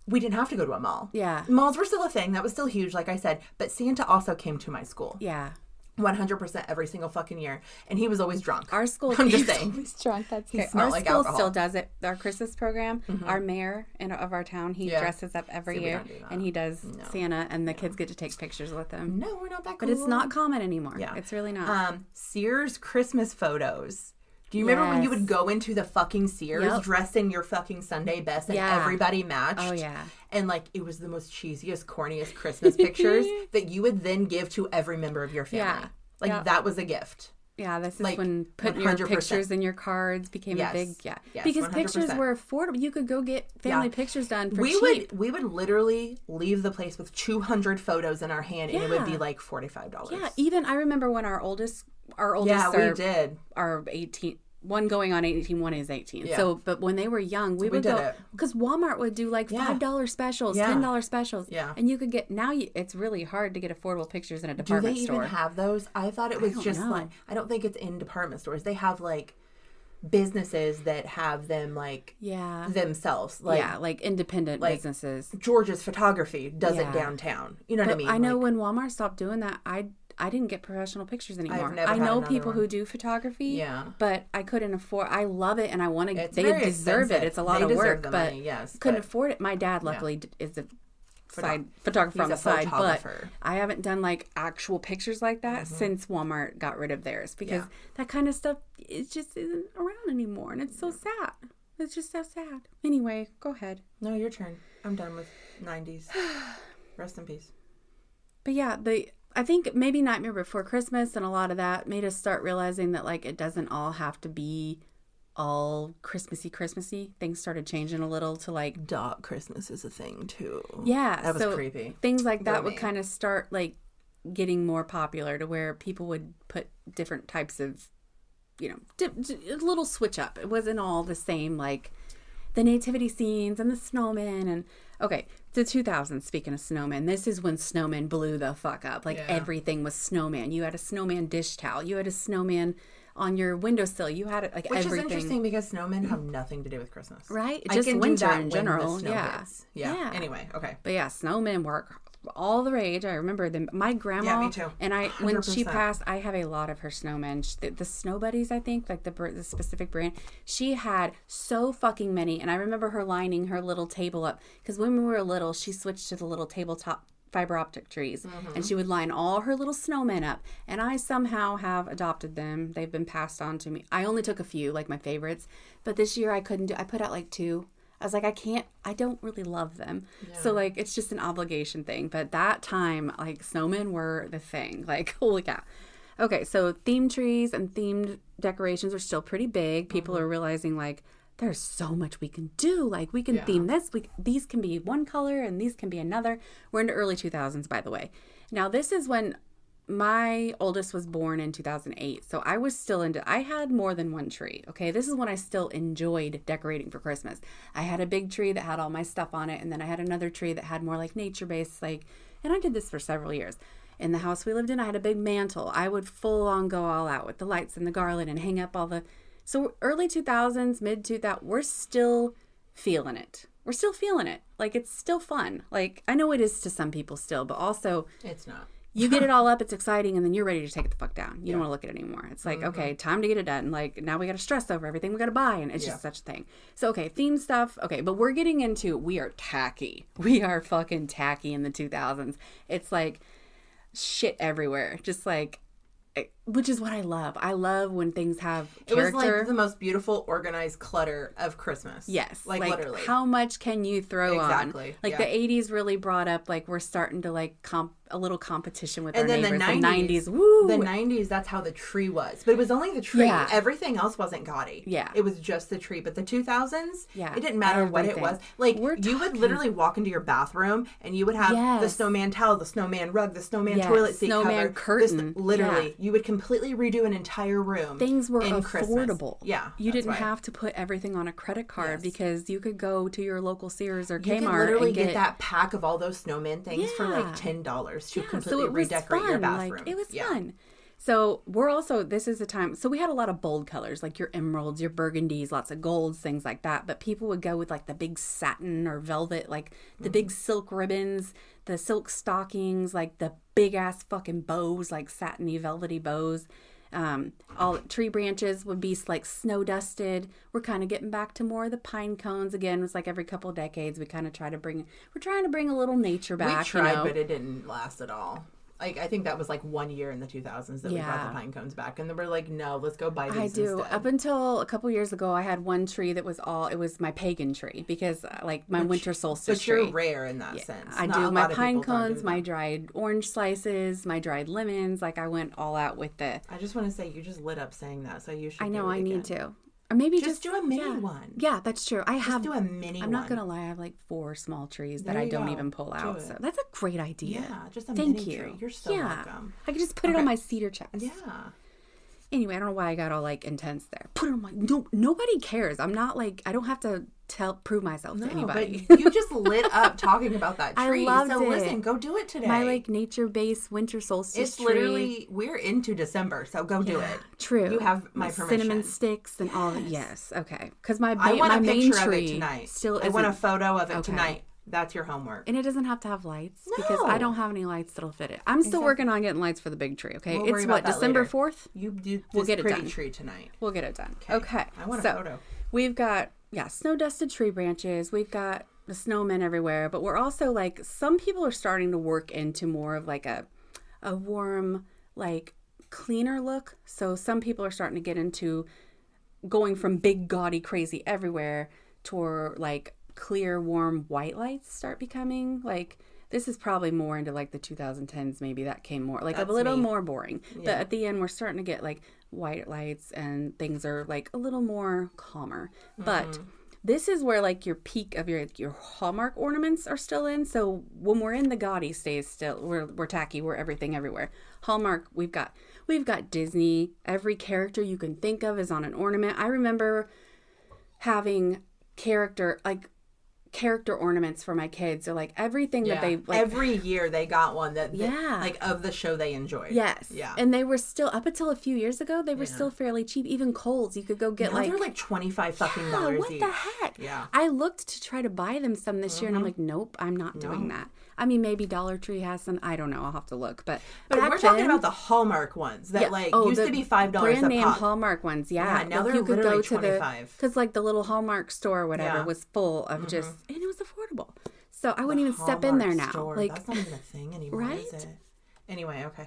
we didn't have to go to a mall. Yeah. Malls were still a thing. That was still huge, like I said. But Santa also came to my school. Yeah. 100% every single fucking year, and he was always drunk. Our school, I'm just saying, always drunk. That's great. Our like school alcohol. Still does it. Our Christmas program. Our mayor of our town, he dresses up every year, and he does Santa, and the kids get to take pictures with him. No, we're not that cool. But it's not common anymore. Yeah, it's really not. Sears Christmas photos. Do you remember when you would go into the fucking Sears dressed in your fucking Sunday best and everybody matched? Oh, yeah. And, like, it was the most cheesiest, corniest Christmas pictures that you would then give to every member of your family. Yeah. Like, that was a gift. Yeah, this is like, when putting your pictures in your cards became a big, Yes, because 100%. Pictures were affordable. You could go get family pictures done for cheap. We would literally leave the place with 200 photos in our hand, and it would be like $45. Yeah, even I remember when our oldest we did. Our 18, one going on 18, one is 18. Yeah. So, but when they were young, we would go, because Walmart would do like $5 specials, $10 specials. Yeah. And you could get, it's really hard to get affordable pictures in a department store. Do they even have those? I thought it was I don't think it's in department stores. They have like businesses that have them like themselves. Like, like independent businesses. George's Photography does it downtown. You know what I mean? I know when Walmart stopped doing that, I didn't get professional pictures anymore. I know people who do photography, but I couldn't afford. I love it, and I want to. They deserve expensive. It. It's a lot of work, but money, couldn't afford it. My dad, luckily, is a photographer on the side, but I haven't done like actual pictures like that since Walmart got rid of theirs, because that kind of stuff just isn't around anymore, and it's so sad. It's just so sad. Anyway, go ahead. No, your turn. I'm done with 90s. Rest in peace. But yeah, I think maybe Nightmare Before Christmas and a lot of that made us start realizing that, like, it doesn't all have to be all Christmassy. Things started changing a little to, like... Dark Christmas is a thing, too. Yeah. That was creepy. Things like that would kind of start, like, getting more popular to where people would put different types of, you know, a little switch up. It wasn't all the same, like, the nativity scenes and the snowmen and... Okay, the 2000s, speaking of snowmen, this is when snowmen blew the fuck up. Like, everything was snowman. You had a snowman dish towel. You had a snowman on your windowsill. You had it, like, Which everything. Which is interesting because snowmen have nothing to do with Christmas. Right? Just winter in general. Yeah. Anyway, okay. But yeah, snowmen were all the rage. I remember them. My grandma. Yeah, me too. And when she passed, I have a lot of her snowmen. The Snow Buddies, I think, like the specific brand. She had so fucking many, and I remember her lining her little table up because when we were little, she switched to the little tabletop fiber optic trees, and she would line all her little snowmen up. And I somehow have adopted them. They've been passed on to me. I only took a few, like my favorites, but this year I couldn't do. I put out like 2. I was like, I don't really love them. Yeah. So, like, it's just an obligation thing. But that time, like, snowmen were the thing. Like, holy cow. Okay, so themed trees and themed decorations are still pretty big. People are realizing, like, there's so much we can do. Like, we can theme this. These can be one color and these can be another. We're into early 2000s, by the way. Now, this is when my oldest was born in 2008. So I was still I had more than one tree. Okay. This is when I still enjoyed decorating for Christmas. I had a big tree that had all my stuff on it. And then I had another tree that had more like nature-based, like, and I did this for several years. In the house we lived in, I had a big mantle. I would full on go all out with the lights and the garland and hang up all the, so early 2000s, mid 2000s, we're still feeling it. We're still feeling it. Like, it's still fun. Like, I know it is to some people still, but also it's not. You get it all up, it's exciting, and then you're ready to take it the fuck down. You don't want to look at it anymore. It's like, okay, time to get it done. Like, now we got to stress over everything we got to buy, and it's just such a thing. So, okay, theme stuff. Okay, but we're getting into, we are tacky. We are fucking tacky in the 2000s. It's like shit everywhere. Just like, which is what I love. I love when things have character. It was like the most beautiful, organized clutter of Christmas. Yes. Like literally. How much can you throw on? Exactly. Like, the 80s really brought up, like, we're starting to, like, a little competition with our neighbors. The 90s, woo! The 90s, that's how the tree was. But it was only the tree. Yeah. Everything else wasn't gaudy. Yeah. It was just the tree. But the 2000s, it didn't matter what it was. Like, you would literally walk into your bathroom and you would have the snowman towel, the snowman rug, the snowman toilet seat snowman cover. Curtain. Literally. You would completely redo an entire room. Things were affordable. Christmas. Yeah. You didn't have to put everything on a credit card because you could go to your local Sears or Kmart. You could literally get that pack of all those snowman things for like $10 to completely redecorate your bathroom. Like, it was fun. So we're also, this is the time, so we had a lot of bold colors, like your emeralds, your burgundies, lots of golds, things like that. But people would go with like the big satin or velvet, like the big silk ribbons, the silk stockings, like the big ass fucking bows, like satiny, velvety bows. All tree branches would be like snow dusted. We're kind of getting back to more of the pine cones again. It's like every couple of decades we kind of trying to bring a little nature back. We tried, but it didn't last at all. Like, I think that was like 1 year in the 2000s that we brought the pine cones back. And then we're like, no, let's go buy these instead. Up until a couple years ago, I had one tree that was it was my pagan tree because like my winter solstice tree. But you're rare in that sense. I do my pine cones, my dried orange slices, my dried lemons. Like, I went all out with the... I just want to say, you just lit up saying that, so you should I know, do it I again. need to. Or maybe just do a mini one. Yeah, that's true. Just do a mini one. I'm not going to lie. I have like 4 small trees that I don't even pull out. So that's a great idea. Yeah, just a mini tree. You're so welcome. I could just put it on my cedar chest. Yeah. Anyway, I don't know why I got all like intense there. Put it on my... No, nobody cares. I'm not like... I don't have to prove myself to anybody. But you just lit up talking about that tree. I loved it. Listen, go do it today. My like nature-based winter solstice tree. It's literally... We're into December, so go do it. True. You have my permission. Cinnamon sticks and all that. Yes. Okay. Because I want a main picture tree of it tonight. Still I want a photo of it tonight. That's your homework. And it doesn't have to have lights because I don't have any lights that'll fit it. I'm still working on getting lights for the big tree, okay? We'll it's December 4th? You do we'll get pretty it done. Tree tonight. We'll get it done. Okay. I want a photo. We've got, snow-dusted tree branches. We've got the snowmen everywhere. But we're also, like, some people are starting to work into more of, like, a warm, like, cleaner look. So some people are starting to get into going from big, gaudy, crazy everywhere to, like, clear, warm white lights start becoming. Like, This is probably more into like the 2010s. Maybe that came more like a little more boring. Yeah. But at the end, we're starting to get like white lights and things are like a little more calmer. But this is where like your peak of your Hallmark ornaments are still in. So when we're in the gaudy stage, still we're tacky. We're everything everywhere. Hallmark, we've got Disney. Every character you can think of is on an ornament. I remember having character ornaments for my kids, or like everything that they like, every year they got one that like of the show they enjoyed. Yes. Yeah. And they were still, up until a few years ago, they were still fairly cheap. Even Kohl's, you could go get now they're like $25 fucking dollars what each. The heck? Yeah. I looked to try to buy them some this year and I'm like, nope, I'm not doing that. I mean, maybe Dollar Tree has some. I don't know. I'll have to look. But we're talking about the Hallmark ones that used to be $5 brand name a pop. Hallmark ones. Yeah. Now they're literally $25. Because like the little Hallmark store or whatever was full of just, and it was affordable. So I wouldn't even step in there now. Store. Like, that's not even a thing anymore, right? Is it? Anyway, okay.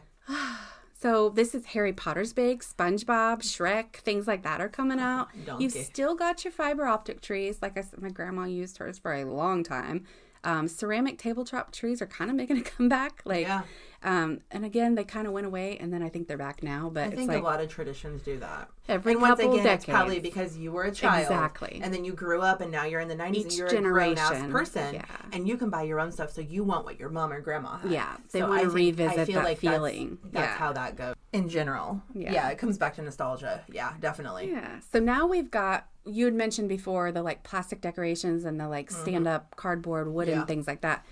So this is Harry Potter's big, SpongeBob, Shrek, things like that are coming out. Donkey. You've still got your fiber optic trees. Like I said, my grandma used hers for a long time. Ceramic tabletop trees are kind of making a comeback. And again, they kind of went away, and then I think they're back now. But I think a lot of traditions do that. Every couple decades. It's probably because you were a child. Exactly. And then you grew up, and now you're in the 90s, and you're a grown-ass person. Yeah. And you can buy your own stuff, so you want what your mom or grandma had. Yeah. They want to revisit that feeling. That's how that goes. In general. Yeah, it comes back to nostalgia. Yeah, definitely. Yeah. So now we've got, you had mentioned before, the like plastic decorations and the like stand-up cardboard wooden things like that.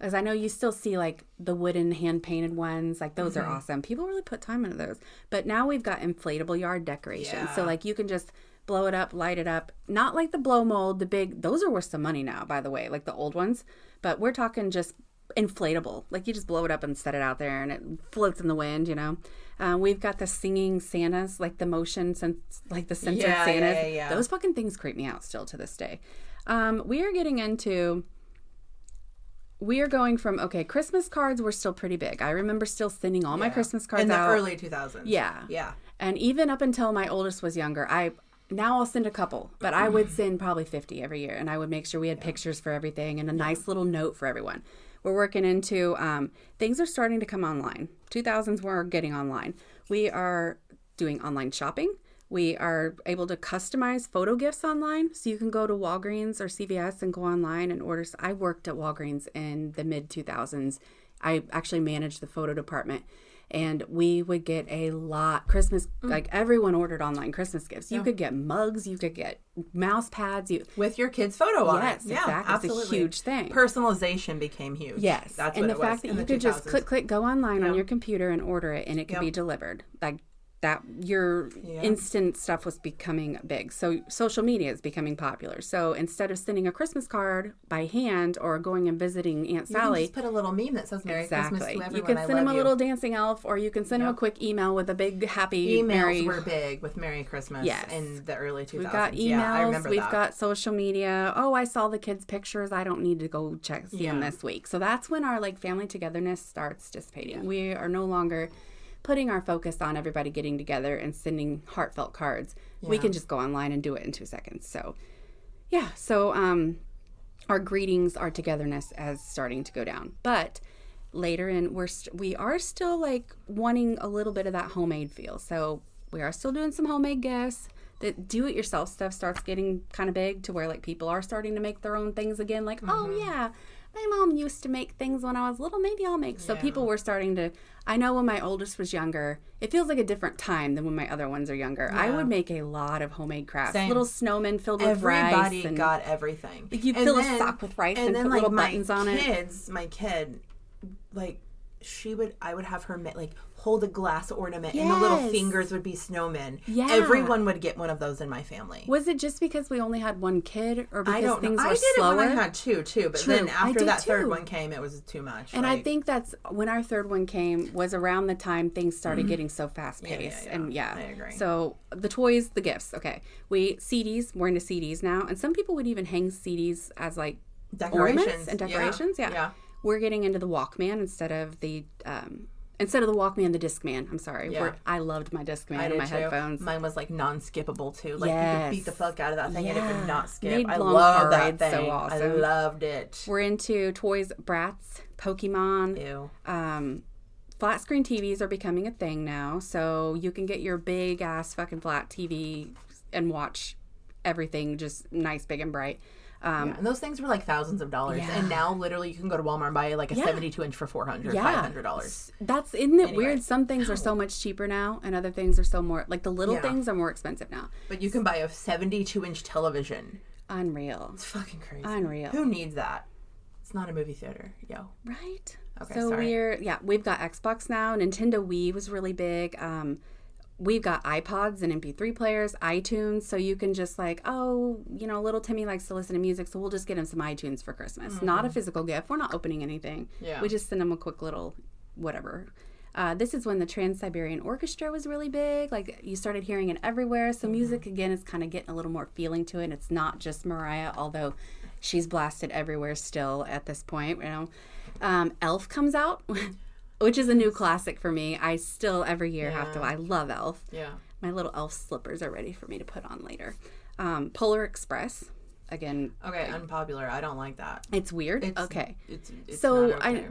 As I know you still see like the wooden hand-painted ones, like those are awesome. People really put time into those. But now we've got inflatable yard decorations. So like you can just blow it up, light it up. Not like the blow mold, the big, those are worth some money now, by the way, like the old ones. But we're talking just inflatable. Like you just blow it up and set it out there and it floats in the wind, you know. We've got the singing Santas, like the motion, like the censored Santas. Yeah. Those fucking things creep me out still to this day. We are going from, Christmas cards were still pretty big. I remember still sending all my Christmas cards out. In the early 2000s. Yeah. Yeah. And even up until my oldest was younger, now I'll send a couple, but I would send probably 50 every year. And I would make sure we had pictures for everything and a nice little note for everyone. We're working into, things are starting to come online. 2000s, we're getting online. We are doing online shopping. We are able to customize photo gifts online. So you can go to Walgreens or CVS and go online and order. I worked at Walgreens in the mid 2000s. I actually managed the photo department. And we would get a lot Christmas, like everyone ordered online Christmas gifts. You could get mugs, you could get mouse pads. With your kid's photo on it. Yes, exactly. Absolutely. It's a huge thing. Personalization became huge. Yes. That's and what it was. And the fact that you could just click, go online on your computer and order it and it could be delivered. Like that your instant stuff was becoming big. So social media is becoming popular. So instead of sending a Christmas card by hand or going and visiting Aunt Sally, you can just put a little meme that says Merry Christmas to everyone. You can send them a little dancing elf, or you can send them a quick email with a big happy Emails were big with Merry Christmas in the early 2000s. We've got emails, I remember we've got social media. Oh, I saw the kids' pictures. I don't need to go see them this week. So that's when our like family togetherness starts dissipating. Yeah. We are no longer putting our focus on everybody getting together and sending heartfelt cards. We can just go online and do it in 2 seconds. So, our greetings, our togetherness is starting to go down. But later in, we are still like wanting a little bit of that homemade feel. So we are still doing some homemade gifts. The do-it-yourself stuff starts getting kind of big to where like people are starting to make their own things again. Like, oh yeah, my mom used to make things when I was little. Maybe I'll make. So people were starting to. I know when my oldest was younger, it feels like a different time than when my other ones are younger. Yeah. I would make a lot of homemade crafts. Same. Little snowmen filled with rice. Everybody got everything. Like you fill a sock with rice and put little buttons on it. My kid, like I would have her like hold a glass ornament and the little fingers would be snowmen. Yeah. Everyone would get one of those in my family. Was it just because we only had one kid or because things were slower? I did it when I had two too, but then after that third one came, it was too much. And I think that's when our third one came was around the time things started getting so fast paced. And I agree. So the toys, the gifts. Okay. We're into CDs now. And some people would even hang CDs as like ornaments and decorations. Yeah. We're getting into the Walkman instead of the Instead of the Walkman, the Discman. I'm sorry. Yeah. I loved my Discman and my headphones. Mine was like non-skippable too. Like you could beat the fuck out of that thing and it would not skip. Made I long love car that thing. So awesome. I loved it. We're into toys, Bratz, Pokemon. Ew. Flat screen TVs are becoming a thing now, so you can get your big ass fucking flat TV and watch everything just nice, big, and bright. And those things were like thousands of dollars. Yeah. And now literally you can go to Walmart and buy like a 72-inch for $400, $500. Isn't it weird? Some things are so much cheaper now and other things are so more, like the little things are more expensive now. But you can buy a 72-inch television. Unreal. It's fucking crazy. Unreal. Who needs that? It's not a movie theater. Yo. Right? Okay, so sorry. we've got Xbox now. Nintendo Wii was really big. We've got iPods and MP3 players, iTunes, so you can just like, little Timmy likes to listen to music, so we'll just get him some iTunes for Christmas. Mm-hmm. Not a physical gift. We're not opening anything. Yeah. We just send him a quick little whatever. This is when the Trans-Siberian Orchestra was really big. Like, you started hearing it everywhere. So music, again, is kind of getting a little more feeling to it. And it's not just Mariah, although she's blasted everywhere still at this point, you know. Elf comes out, which is a new classic for me. I still every year have to. I love Elf. Yeah. My little elf slippers are ready for me to put on later. Polar Express. Again. Okay, unpopular. I don't like that. It's weird. It's so not okay.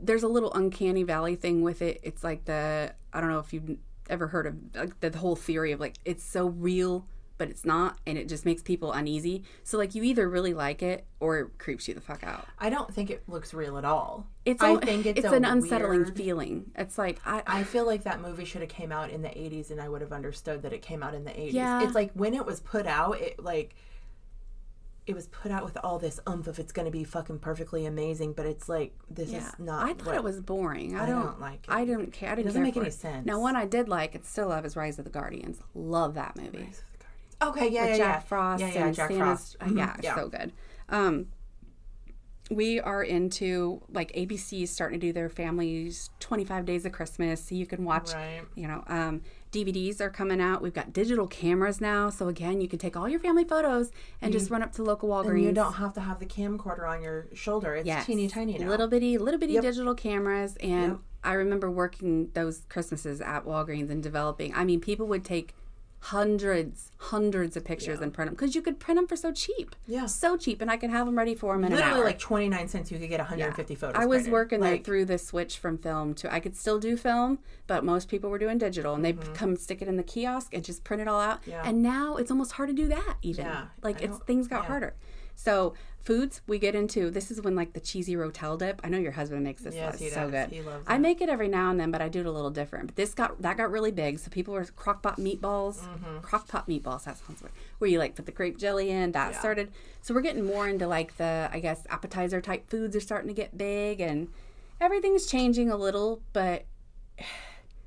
There's a little uncanny valley thing with it. It's like I don't know if you've ever heard of like the whole theory of like it's so real but it's not, and it just makes people uneasy. So like you either really like it or it creeps you the fuck out. I don't think it looks real at all. I think it's an unsettling feeling. It's like I feel like that movie should have came out in the 80s and I would have understood that it came out in the 80s. Yeah. It's like when it was put out, it was put out with all this oomph of it's going to be fucking perfectly amazing, but it's like, this is not. I thought it was boring. I don't like it. I didn't care. It doesn't make any sense. Now, one I did like and still love is Rise of the Guardians. Love that movie. Rise of the Guardians. Okay, yeah, with Jack Frost and Jack Santa's, Frost. Mm-hmm. So good. We are into, like, ABC is starting to do their families 25 days of Christmas, so you can watch, DVDs are coming out. We've got digital cameras now, so again, you can take all your family photos and just run up to local Walgreens. And you don't have to have the camcorder on your shoulder. It's teeny tiny now. Little bitty digital cameras, and I remember working those Christmases at Walgreens and developing. I mean, people would take hundreds of pictures and print them because you could print them for so cheap. Yeah. So cheap, and I could have them ready for them in an hour. Literally like 29 cents you could get 150 photos I was printed. working there through the switch from film to, I could still do film, but most people were doing digital, and they'd come stick it in the kiosk and just print it all out. Yeah. And now it's almost hard to do that even. Yeah. Like things got harder. So foods we get into, this is when like the cheesy rotel dip. I know your husband makes this. Yes, he so does. good. He loves it. I make it every now and then, but I do it a little different. But that got really big. So people were crock-pot meatballs. Crock-pot meatballs, that sounds weird. Where you like put the grape jelly in. That started. So we're getting more into like the, I guess, appetizer type foods are starting to get big, and everything's changing a little, but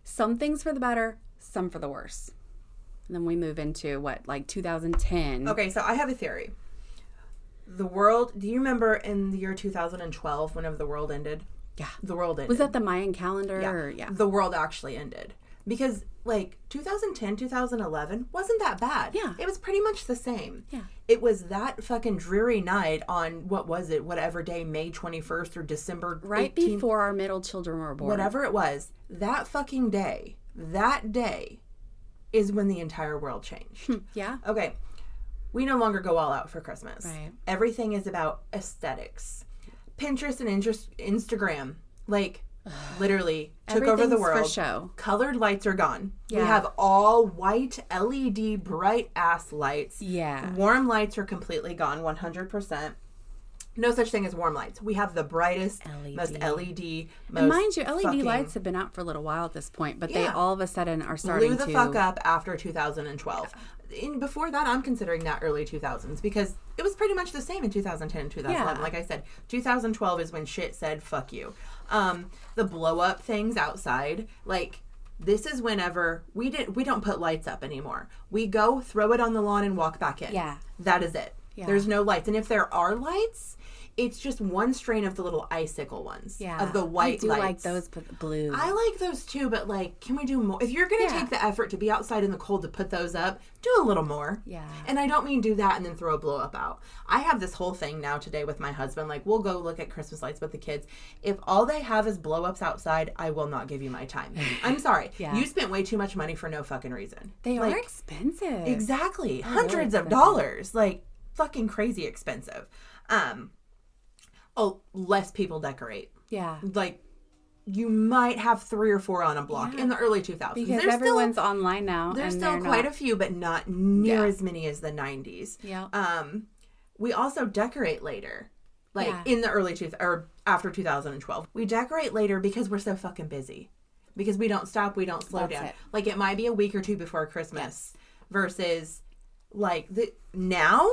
some things for the better, some for the worse. And then we move into like 2010. Okay, so I have a theory. The world, do you remember in the year 2012 whenever the world ended? Yeah. The world ended. Was that the Mayan calendar? Yeah. The world actually ended. Because, like, 2010, 2011 wasn't that bad. Yeah. It was pretty much the same. Yeah. It was that fucking dreary night on, what was it, whatever day, May 21st or December 18th. Right before our middle children were born. Whatever it was, that fucking day, that day is when the entire world changed. Yeah. Okay. We no longer go all out for Christmas. Right. Everything is about aesthetics. Pinterest and Instagram, like, literally took over the world. For show. Colored lights are gone. Yeah. We have all white LED bright ass lights. Yeah. Warm lights are completely gone, 100%. No such thing as warm lights. We have the brightest, most LED, most and mind you, LED lights have been out for a little while at this point, but they all of a sudden are starting blew the fuck up after 2012. Before that, I'm considering that early 2000s because it was pretty much the same in 2010 and 2011. Like I said, 2012 is when shit said fuck you. The blow up things outside, like, this is whenever we don't put lights up anymore. We go, throw it on the lawn, and walk back in. Yeah. That is it. Yeah. There's no lights. And if there are lights, it's just one strain of the little icicle ones. Yeah. Of the white lights. I do like those blue. I like those too, but like, can we do more? If you're going to take the effort to be outside in the cold to put those up, do a little more. Yeah. And I don't mean do that and then throw a blow up out. I have this whole thing now today with my husband. Like, we'll go look at Christmas lights with the kids. If all they have is blow ups outside, I will not give you my time. I'm sorry. You spent way too much money for no fucking reason. They are expensive. Exactly. Hundreds of dollars. Like, fucking crazy expensive. Less people decorate. Yeah. Like, you might have 3 or 4 on a block in the early 2000s. Because everyone's online now. There's still quite a few, but not near as many as the 90s. Yeah. We also decorate later. Like, in the early or after 2012. We decorate later because we're so fucking busy. Because we don't stop, we don't slow down. Like, it might be a week or 2 before Christmas versus, like, now...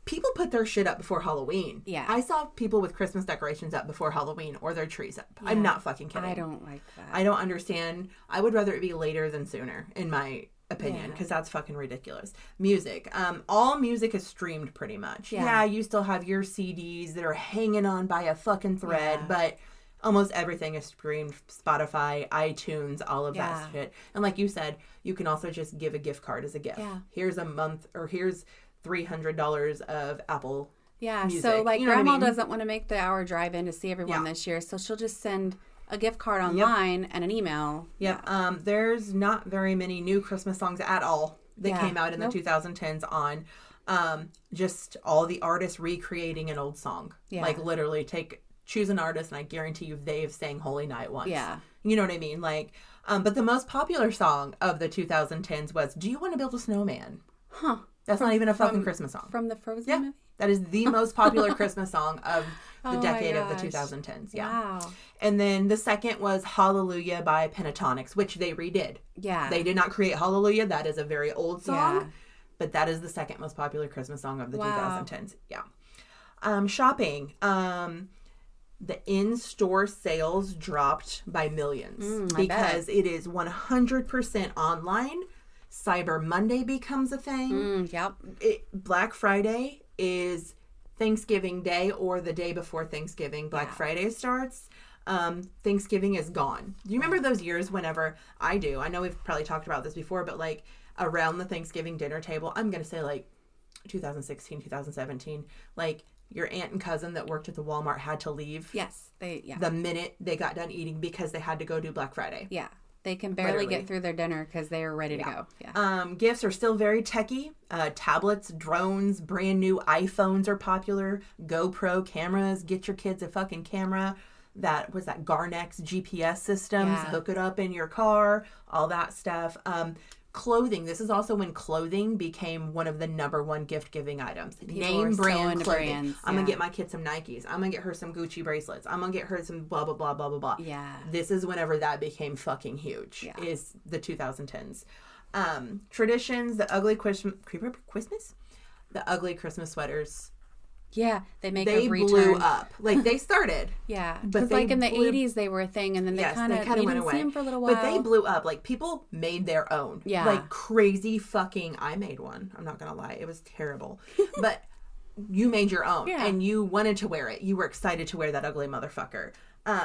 People put their shit up before Halloween. Yeah. I saw people with Christmas decorations up before Halloween or their trees up. Yeah. I'm not fucking kidding. I don't like that. I don't understand. I would rather it be later than sooner, in my opinion, because that's fucking ridiculous. Music. All music is streamed pretty much. Yeah, you still have your CDs that are hanging on by a fucking thread, but almost everything is streamed. Spotify, iTunes, all of that shit. And like you said, you can also just give a gift card as a gift. Yeah. Here's a month, or here's $300 of Apple music. So like grandma doesn't want to make the hour drive in to see everyone this year, so she'll just send a gift card online and an email. There's not very many new Christmas songs at all that came out in the 2010s on just all the artists recreating an old song. Like literally choose an artist and I guarantee you they have sang Holy Night once. You know what I mean? Like but the most popular song of the 2010s was Do You Want to Build a Snowman? That's not even a fucking Christmas song. From the Frozen movie? That is the most popular Christmas song of the decade of the 2010s. Wow. And then the second was Hallelujah by Pentatonics, which they redid. Yeah. They did not create Hallelujah. That is a very old song. Yeah. But that is the second most popular Christmas song of the 2010s. Yeah. Shopping. The in-store sales dropped by millions because it is 100% online. Cyber Monday becomes a thing. Black Friday is Thanksgiving Day or the day before Thanksgiving. Black Friday starts. Thanksgiving is gone. Do you remember those years whenever I know we've probably talked about this before, but like around the Thanksgiving dinner table, I'm going to say like 2016, 2017, like your aunt and cousin that worked at the Walmart had to leave. The minute they got done eating because they had to go do Black Friday. They can barely get through their dinner because they are ready to go. Gifts are still very techy. Tablets, drones, brand new iPhones are popular. GoPro cameras. Get your kids a fucking camera. That was that Garnex GPS systems. Hook it up in your car. All that stuff. Clothing. This is also when clothing became one of the number one gift giving items. Name brand clothing. Brands, I'm going to get my kid some Nikes. I'm going to get her some Gucci bracelets. I'm going to get her some blah, blah, blah, blah, blah, blah. This is whenever that became fucking huge. Is the 2010s. Traditions, the ugly Christmas? The ugly Christmas sweaters. They blew up. Like, they started. But like in the 80s, they were a thing, and then they kind of went away. See them for a little while. But they blew up. Like, people made their own. Like, crazy fucking... I made one. I'm not going to lie. It was terrible. But you made your own. And you wanted to wear it. You were excited to wear that ugly motherfucker.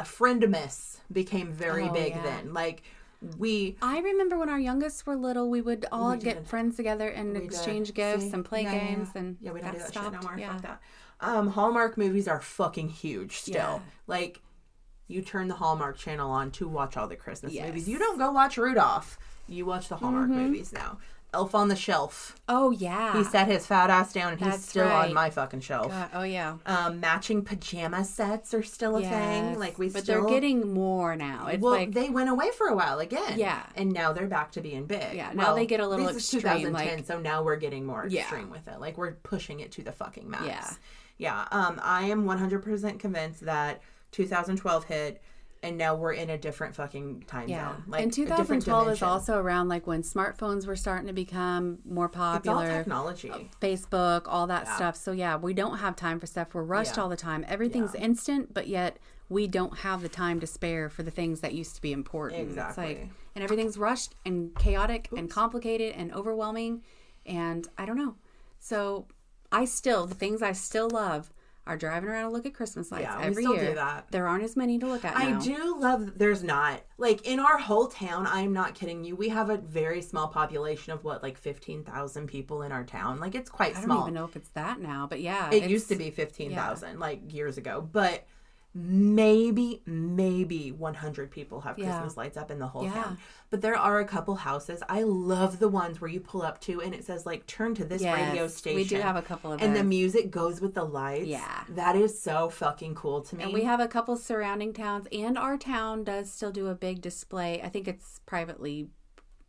Friend-miss became very big then. Like... I remember when our youngest were little, we would all get friends together and exchange gifts and play games. And we don't do that shit no more. Fuck that. Hallmark movies are fucking huge still. Like, you turn the Hallmark channel on to watch all the Christmas movies. You don't go watch Rudolph. You watch the Hallmark movies now. Elf on the Shelf. Oh, yeah. He set his fat ass down and he's still on my fucking shelf. God. Oh, yeah. Matching pajama sets are still a thing. Like, but they're getting more now. It's they went away for a while again. And now they're back to being big. Now they get a little extreme. This is 2010, so now we're getting more extreme with it. Like, we're pushing it to the fucking max. I am 100% convinced that 2012 hit, and now we're in a different fucking time zone. Like, and 2012 is also around like when smartphones were starting to become more popular. It's all technology. Facebook, all that stuff. So we don't have time for stuff. We're rushed all the time. Everything's instant, but yet we don't have the time to spare for the things that used to be important. Exactly. It's like, and everything's rushed and chaotic and complicated and overwhelming. And I don't know. So the things I still love are driving around to look at Christmas lights every we still year. Do that. There aren't as many to look at now. I do love, there's not. Like, in our whole town, I'm not kidding you, we have a very small population of, 15,000 people in our town. Like, it's quite small. I don't even know if it's that now, but yeah. It used to be 15,000, years ago. But maybe 100 people have Christmas lights up in the whole town. But there are a couple houses. I love the ones where you pull up to and it says turn to this radio station. We do have a couple of and those. The music goes with the lights. Yeah. That is so fucking cool to me. And we have a couple surrounding towns, and our town does still do a big display. I think it's privately,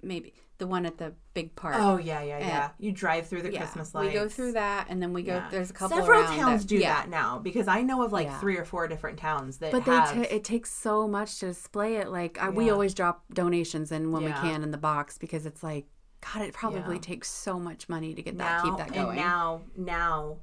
maybe the one at the big park. Oh, yeah. You drive through the Christmas lights. We go through that, and then we go, there's a couple Several around towns do that now, because I know of 3 or 4 different towns that have. But it takes so much to display it. We always drop donations in when we can in the box, because it's God, it probably takes so much money to get that, keep that going. And now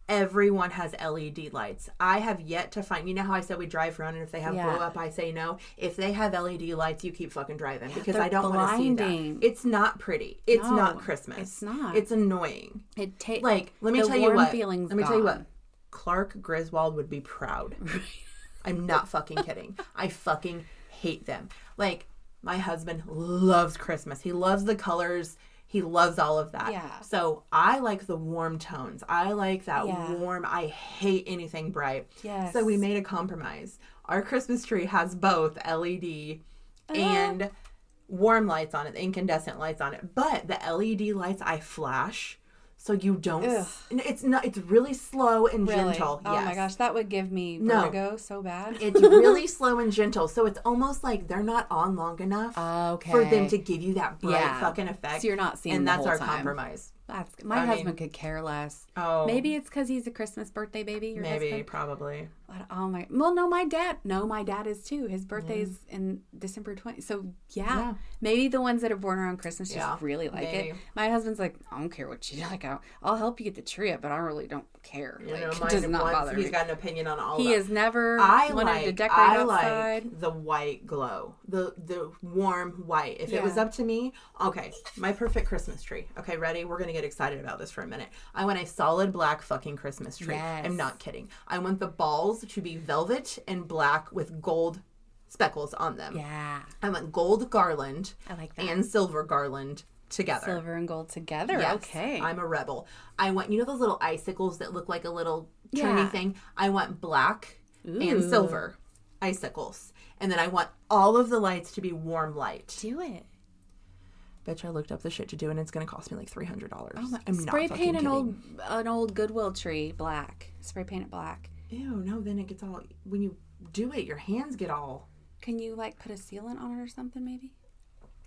everyone has LED lights. I have yet to find, you know how I said we drive around and if they have blow up, I say no. If they have LED lights, you keep fucking driving, because I don't want to see that. It's not pretty. It's not Christmas. It's not. It's annoying. It takes let me tell you what. Let me tell you what. Clark Griswold would be proud. I'm not fucking kidding. I fucking hate them. My husband loves Christmas. He loves the colors. He loves all of that. Yeah. So I like the warm tones. I like that warm. I hate anything bright. Yes. So we made a compromise. Our Christmas tree has both LED and warm lights on it, incandescent lights on it. But the LED lights I flash. So you don't. It's really slow and gentle. Oh my gosh, that would give me vertigo so bad. It's really slow and gentle. So it's almost like they're not on long enough for them to give you that bright fucking effect. So you're not seeing and the that's whole our time. Compromise. My husband could care less. Oh, maybe it's because he's a Christmas birthday baby. Your husband? Probably. Oh my! Well, no, my dad. No, my dad is too. His birthday's in December 20th. So maybe the ones that are born around Christmas just really like it. My husband's like, I don't care what you like. I'll help you get the tree up, but I really don't care. It does not bother me. He's got an opinion on all. He has never wanted to decorate outside. Like the white glow, the warm white. If it was up to me, okay, my perfect Christmas tree. Okay, ready? We're gonna get excited about this for a minute. I want a solid black fucking Christmas tree. Yes. I'm not kidding. I want the balls to be velvet and black with gold speckles on them. Yeah. I want gold garland. I like that. And silver garland together. Silver and gold together. Yes. Okay. I'm a rebel. I want, those little icicles that look like a little turny thing? I want black and silver icicles. And then I want all of the lights to be warm light. Do it. Bitch, I looked up the shit to do, and it's going to cost me $300. Oh my, spray paint an old Goodwill tree black. Spray paint it black. Ew, no, then it gets all, when you do it, your hands get all. Can you put a sealant on it or something maybe?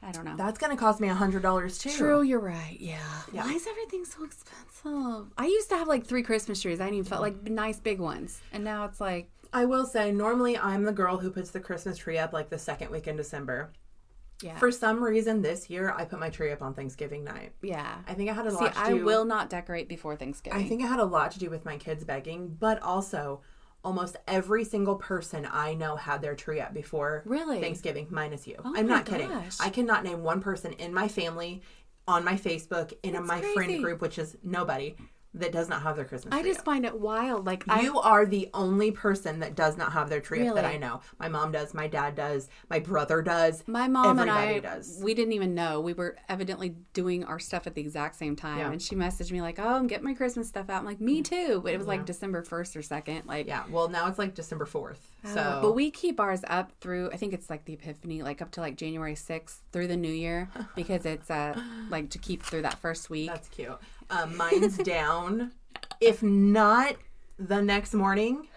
I don't know. That's going to cost me $100 too. True, you're right. Yeah. Why is everything so expensive? I used to have 3 Christmas trees. I didn't even felt nice big ones. And now it's I will say, normally I'm the girl who puts the Christmas tree up the second week in December. Yeah. For some reason this year, I put my tree up on Thanksgiving night. Yeah. I think it had a lot to do... I will not decorate before Thanksgiving. I think it had a lot to do with my kids begging, but also almost every single person I know had their tree up before Thanksgiving, minus you. Oh, I'm not kidding. I cannot name one person in my family, on my Facebook, in my friend group, which is nobody, that does not have their Christmas tree I just find it wild. You are the only person that does not have their tree up that I know. My mom does. My dad does. My brother does. My mom and I, we didn't even know. We were evidently doing our stuff at the exact same time. Yeah. And she messaged me I'm getting my Christmas stuff out. I'm like, me too. But it was December 1st or 2nd. Yeah. Well, now it's December 4th. So, but we keep ours up through, I think it's the Epiphany, up to January 6th through the New Year, because it's to keep through that first week. That's cute. Mine's down. If not the next morning,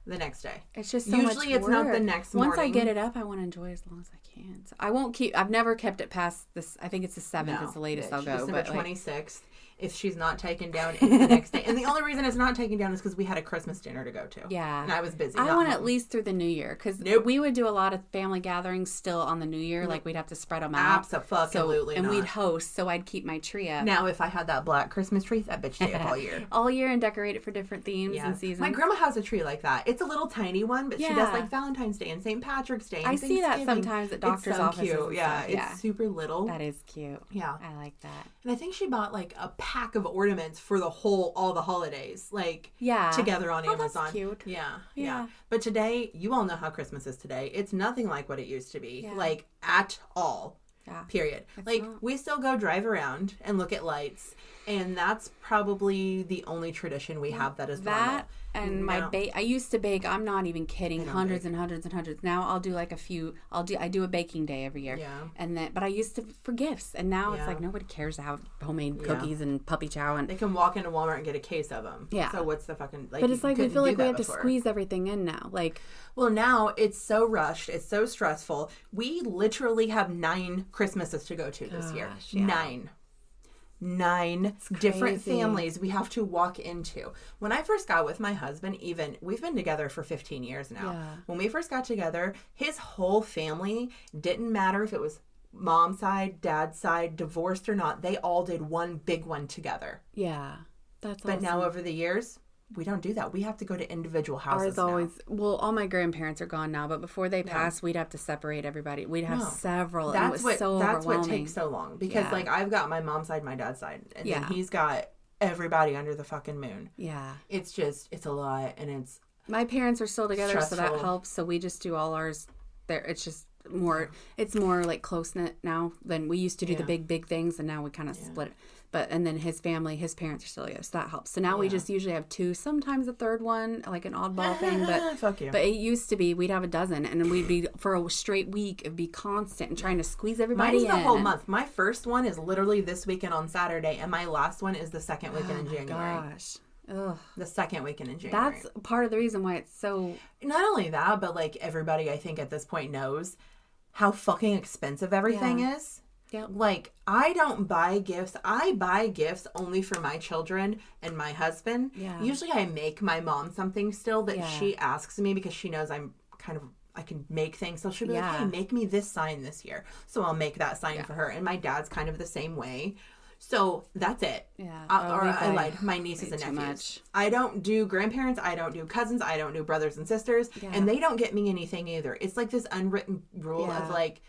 the next day. It's just so usually much it's work. Not the next morning. Once I get it up, I want to enjoy it as long as I can. So I won't keep. I've never kept it past this. I think it's the 7th. It's the latest I'll go. December 26th. If she's not taken down, it's the next day. And the only reason it's not taken down is because we had a Christmas dinner to go to. Yeah. And I was busy. I want at least through the New Year, because we would do a lot of family gatherings still on the New Year. We'd have to spread them out. Absolutely. And we'd host, so I'd keep my tree up. Now, if I had that black Christmas tree, that bitch stay up all year. All year, and decorate it for different themes and seasons. My grandma has a tree like that. It's a little tiny one, but she does Valentine's Day and St. Patrick's Day and Thanksgiving. I see that sometimes at doctor's offices. Cute. Yeah, it's super little. That is cute. Yeah. I like that. And I think she bought a pack of ornaments for all the holidays, like together on Amazon. That's cute. Yeah. But today, you all know how Christmas is today. It's nothing like what it used to be, like at all. Yeah. Period. It's like we still go drive around and look at lights, and that's probably the only tradition we have that is normal. And my I used to bake. I'm not even kidding. Hundreds and hundreds and hundreds. Now I'll do like a few. I do a baking day every year. Yeah. But I used to for gifts, and now it's like nobody cares to have homemade cookies and puppy chow. And they can walk into Walmart and get a case of them. Yeah. So what's the fucking like? But it's like we feel like we have to squeeze everything in now. Like, well, now it's so rushed. It's so stressful. We literally have 9 Christmases to go to this year. Yeah. 9 different families we have to walk into. When I first got with my husband, even we've been together for 15 years now. Yeah. When we first got together, his whole family, didn't matter if it was mom's side, dad's side, divorced or not, they all did one big one together. Yeah. That's awesome. But now over the years, we don't do that. We have to go to individual houses now. Well, all my grandparents are gone now, but before they passed, we'd have to separate everybody. We'd have several. That's what takes so long. Because like I've got my mom's side, my dad's side, and then he's got everybody under the fucking moon. Yeah. It's a lot, and it's my parents are still together, stressful. So that helps. So we just do all ours there. It's just more it's more like close knit now than we used to do the big things, and now we kind of split it. But and then his parents are still together, so that helps. So now we just usually have 2, sometimes a third one, like an oddball thing. But fuck you. But it used to be we'd have a dozen, and we'd be for a straight week. It'd be constant and trying to squeeze everybody in. Mine's the whole month. My first one is literally this weekend on Saturday, and my last one is the second weekend in January. Gosh. Ugh. The second weekend in January. That's part of the reason why it's so. Not only that, but like everybody, I think at this point knows how fucking expensive everything is. Yeah. Like, I don't buy gifts. I buy gifts only for my children and my husband. Yeah. Usually I make my mom something still that she asks me because she knows I'm kind of, I can make things. So she'll be like, hey, make me this sign this year. So I'll make that sign for her. And my dad's kind of the same way. So that's it. Yeah. I lied. My nieces and nephews. I don't do grandparents. I don't do cousins. I don't do brothers and sisters. Yeah. And they don't get me anything either. It's like this unwritten rule of like,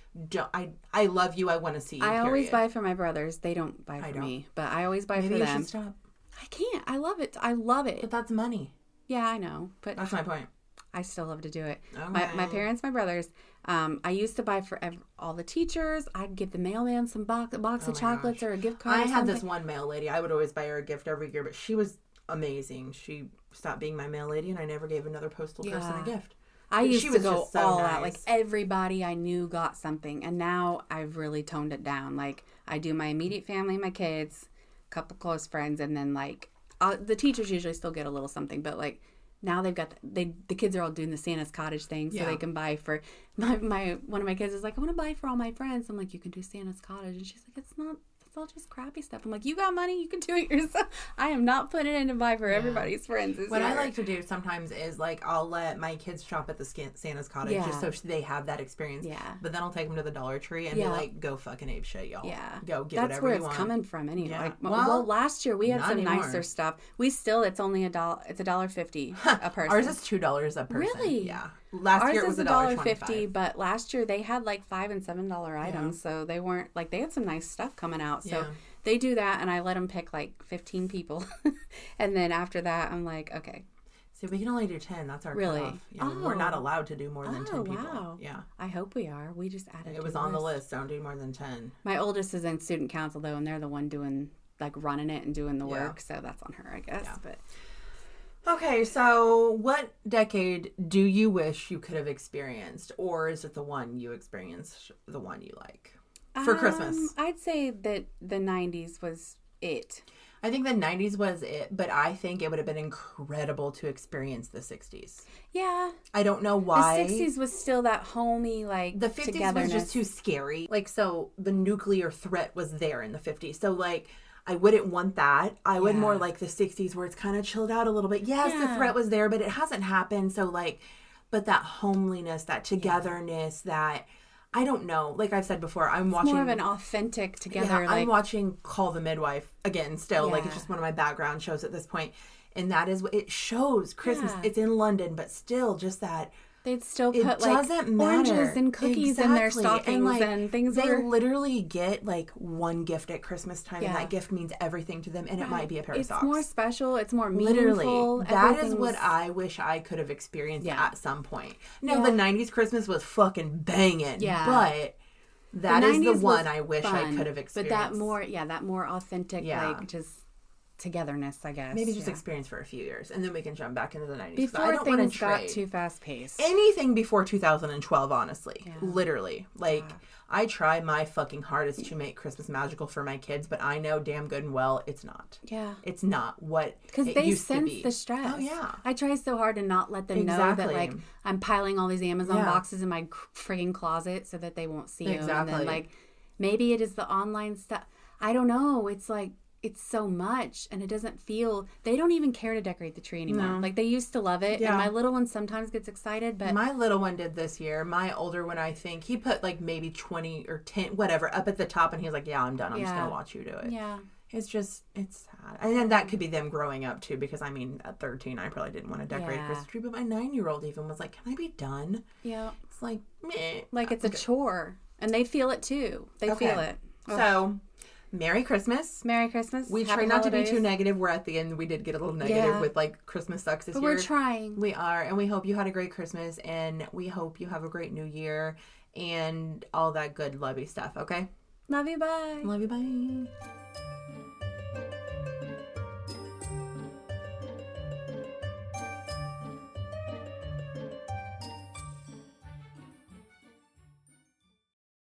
I love you. I want to see you. I always buy for my brothers. They don't buy for me. But I always buy for them. Maybe you should stop. I can't. I love it. I love it. But that's money. Yeah, I know. But that's my point. I still love to do it. Okay. My parents, my brothers, I used to buy for all the teachers. I'd give the mailman some box of chocolates or a gift card. I had this one mail lady. I would always buy her a gift every year, but she was amazing. She stopped being my mail lady, and I never gave another postal person a gift. I used to go all out. Like everybody I knew got something, and now I've really toned it down. Like I do my immediate family, my kids, a couple close friends, and then like the teachers usually still get a little something, but like. Now they've got the kids are all doing the Santa's cottage thing, so they can buy for my one of my kids is like, I want to buy for all my friends. I'm like, you can do Santa's cottage, and she's like, it's all just crappy stuff. I'm like, you got money, you can do it yourself. I am not putting it in to buy for everybody's friends. What I like to do sometimes is like I'll let my kids shop at the Santa's cottage just so they have that experience. Yeah. But then I'll take them to the Dollar Tree and be like, go fucking ape shit, y'all. Yeah. Go get whatever you want. That's where it's coming from anyway. Yeah. Like, well, last year we had some nicer stuff. We still, it's only $1. It's $1.50 a person. Ours is $2 a person. Really? Yeah. Last year it was $1.50, but last year they had like $5 and $7 items, so they weren't like they had some nice stuff coming out. So they do that, and I let them pick like 15 people, and then after that, I'm like, okay. See, we can only do 10. That's our cutoff. We're not allowed to do more than 10 people. Wow. Yeah. I hope we are. We just added. It was on the list. Don't do more than 10. My oldest is in student council though, and they're the one doing like running it and doing the work, so that's on her, I guess. Yeah. But. Okay, so what decade do you wish you could have experienced? Or is it the one you experienced, the one you like? For Christmas? I'd say that the 90s was it. I think the 90s was it, but I think it would have been incredible to experience the 60s. Yeah. I don't know why. The 60s was still that homey, like, the 50s was just too scary. Like, so the nuclear threat was there in the 50s. So, like... I wouldn't want that. I would more like the 60s where it's kind of chilled out a little bit. Yes, the threat was there, but it hasn't happened. So like, but that homeliness, that togetherness, that, I don't know. Like I've said before, I'm watching. More of an authentic together. Yeah, I'm watching Call the Midwife again still. Yeah. Like it's just one of my background shows at this point. And that is what it shows Christmas. Yeah. It's in London, but still just that They'd still put oranges and cookies in their stockings and things. They literally get one gift at Christmas time, and that gift means everything to them, and it might be a pair of socks. It's more special. It's more meaningful. Literally, that is what I wish I could have experienced at some point. No, the 90s Christmas was fucking banging, but that is the one I wish I could have experienced. But that more authentic, just togetherness, I guess. Maybe just experience for a few years, and then we can jump back into the 90s. Before I don't things got too fast-paced. Anything before 2012, honestly. Yeah. Literally. I try my fucking hardest to make Christmas magical for my kids, but I know damn good and well it's not. Yeah. It's not what it used to be. Because they sense the stress. Oh, yeah. I try so hard to not let them know that, I'm piling all these Amazon boxes in my frigging closet so that they won't see them. And then, maybe it is the online stuff. I don't know. It's so much, and it doesn't feel... They don't even care to decorate the tree anymore. No. They used to love it, and my little one sometimes gets excited, but... My little one did this year. My older one, I think, he put, maybe 20 or 10, whatever, up at the top, and he was like, yeah, I'm done. I'm just going to watch you do it. Yeah. It's sad. And then that could be them growing up, too, because, at 13, I probably didn't want to decorate a Christmas tree, but my 9-year-old even was like, can I be done? Yeah. It's like, meh. It's a chore, and they feel it, too. They feel it. So... Merry Christmas. Merry Christmas. We try not to be too negative. We're at the end. We did get a little negative with Christmas sucks this year. But we're trying. We are. And we hope you had a great Christmas. And we hope you have a great new year. And all that good lovey stuff. Okay? Love you. Bye. Love you. Bye.